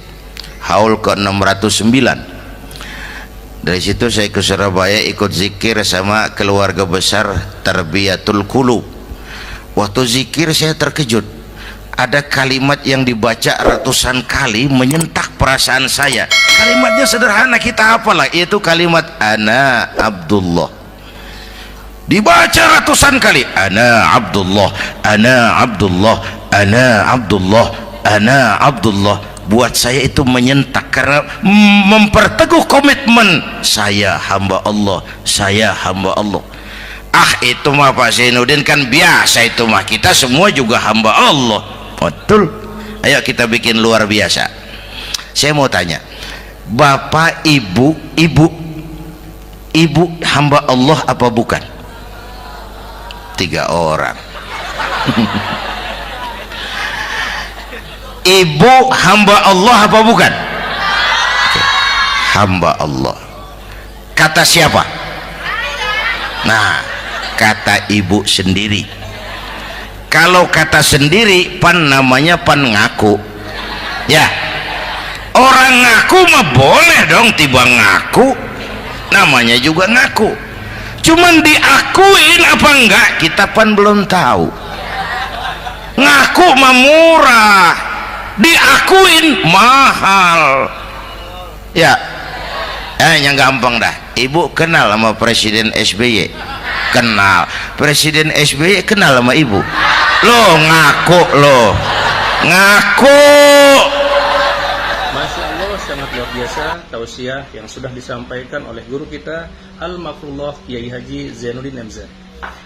haul ke 609. Dari situ saya ke Surabaya ikut zikir sama keluarga besar Tarbiyatul Qulub. Waktu zikir saya terkejut, ada kalimat yang dibaca ratusan kali menyentak perasaan saya. Kalimatnya sederhana, kita apalah, yaitu kalimat ana Abdullah. Dibaca ratusan kali, ana Abdullah, ana Abdullah, ana Abdullah, ana Abdullah. Buat saya itu menyentak karena memperteguh komitmen, saya hamba Allah, saya hamba Allah. Ah, itu mah Pak Zainuddin kan biasa, itu mah kita semua juga hamba Allah. Betul. Ayo kita bikin luar biasa. Saya mau tanya, Bapak, Ibu hamba Allah apa bukan? 3 orang. Ibu hamba Allah apa bukan? Hamba Allah. Kata siapa? Nah, kata ibu sendiri. Kalau kata sendiri, pan namanya pan ngaku. Ya, orang ngaku mah boleh dong, tiba ngaku, namanya juga ngaku. Cuman diakuin apa enggak, kita pan belum tahu. Ngaku mah murah, diakuin mahal. Ya, yang gampang dah. Ibu kenal sama Presiden SBY? Kenal. Presiden SBY kenal sama ibu? Lo ngaku, lo ngaku. Masya Allah, sangat luar biasa tausiah yang sudah disampaikan oleh guru kita Al-Mafrullah Kiai Haji Zainuddin MZ.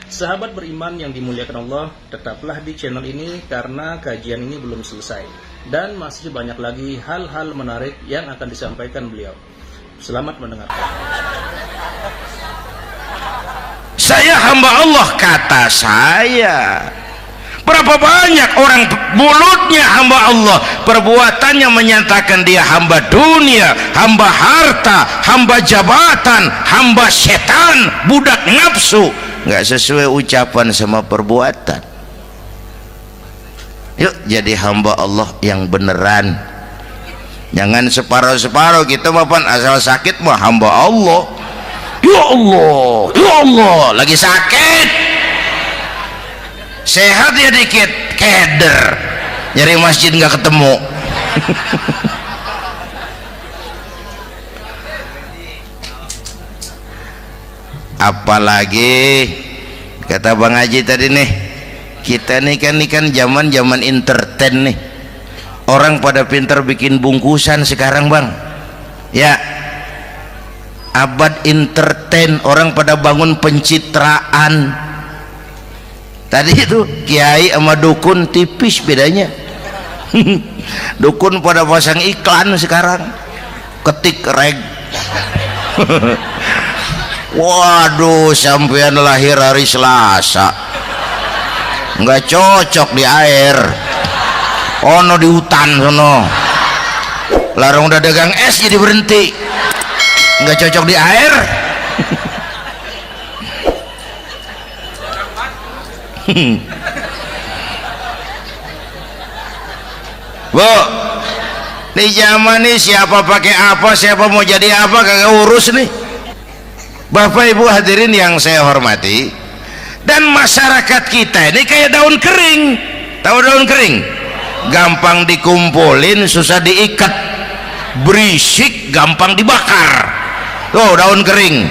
Sahabat beriman yang dimuliakan Allah, tetaplah di channel ini karena kajian ini belum selesai dan masih banyak lagi hal-hal menarik yang akan disampaikan beliau. Selamat mendengarkan. Saya hamba Allah, kata saya. Berapa banyak orang mulutnya hamba Allah, perbuatannya menyatakan dia hamba dunia, hamba harta, hamba jabatan, hamba setan, budak nafsu. Nggak sesuai ucapan sama perbuatan. Yuk jadi hamba Allah yang beneran. Jangan separuh-separuh, kita mapan asal sakit mah hamba Allah. Ya Allah, ya Allah, lagi sakit, sehat ya dikit, keder, nyari masjid nggak ketemu. Apalagi kata Bang Haji tadi nih, kita nih kan zaman entertain nih, orang pada pinter bikin bungkusan sekarang Bang. Ya, abad entertain, orang pada bangun pencitraan. Tadi itu kiai sama dukun tipis bedanya. Dukun pada pasang iklan sekarang, ketik reg. Waduh, sampean lahir hari Selasa, nggak cocok di air, ono di hutan sono, larang udah dagang es jadi berhenti, nggak cocok di air. Bu, di zaman nih siapa pakai apa, siapa mau jadi apa kagak urus nih. Bapak Ibu hadirin yang saya hormati, dan masyarakat kita ini kayak daun kering. Tahu daun kering? Gampang dikumpulin, susah diikat, berisik, gampang dibakar. Tuh daun kering.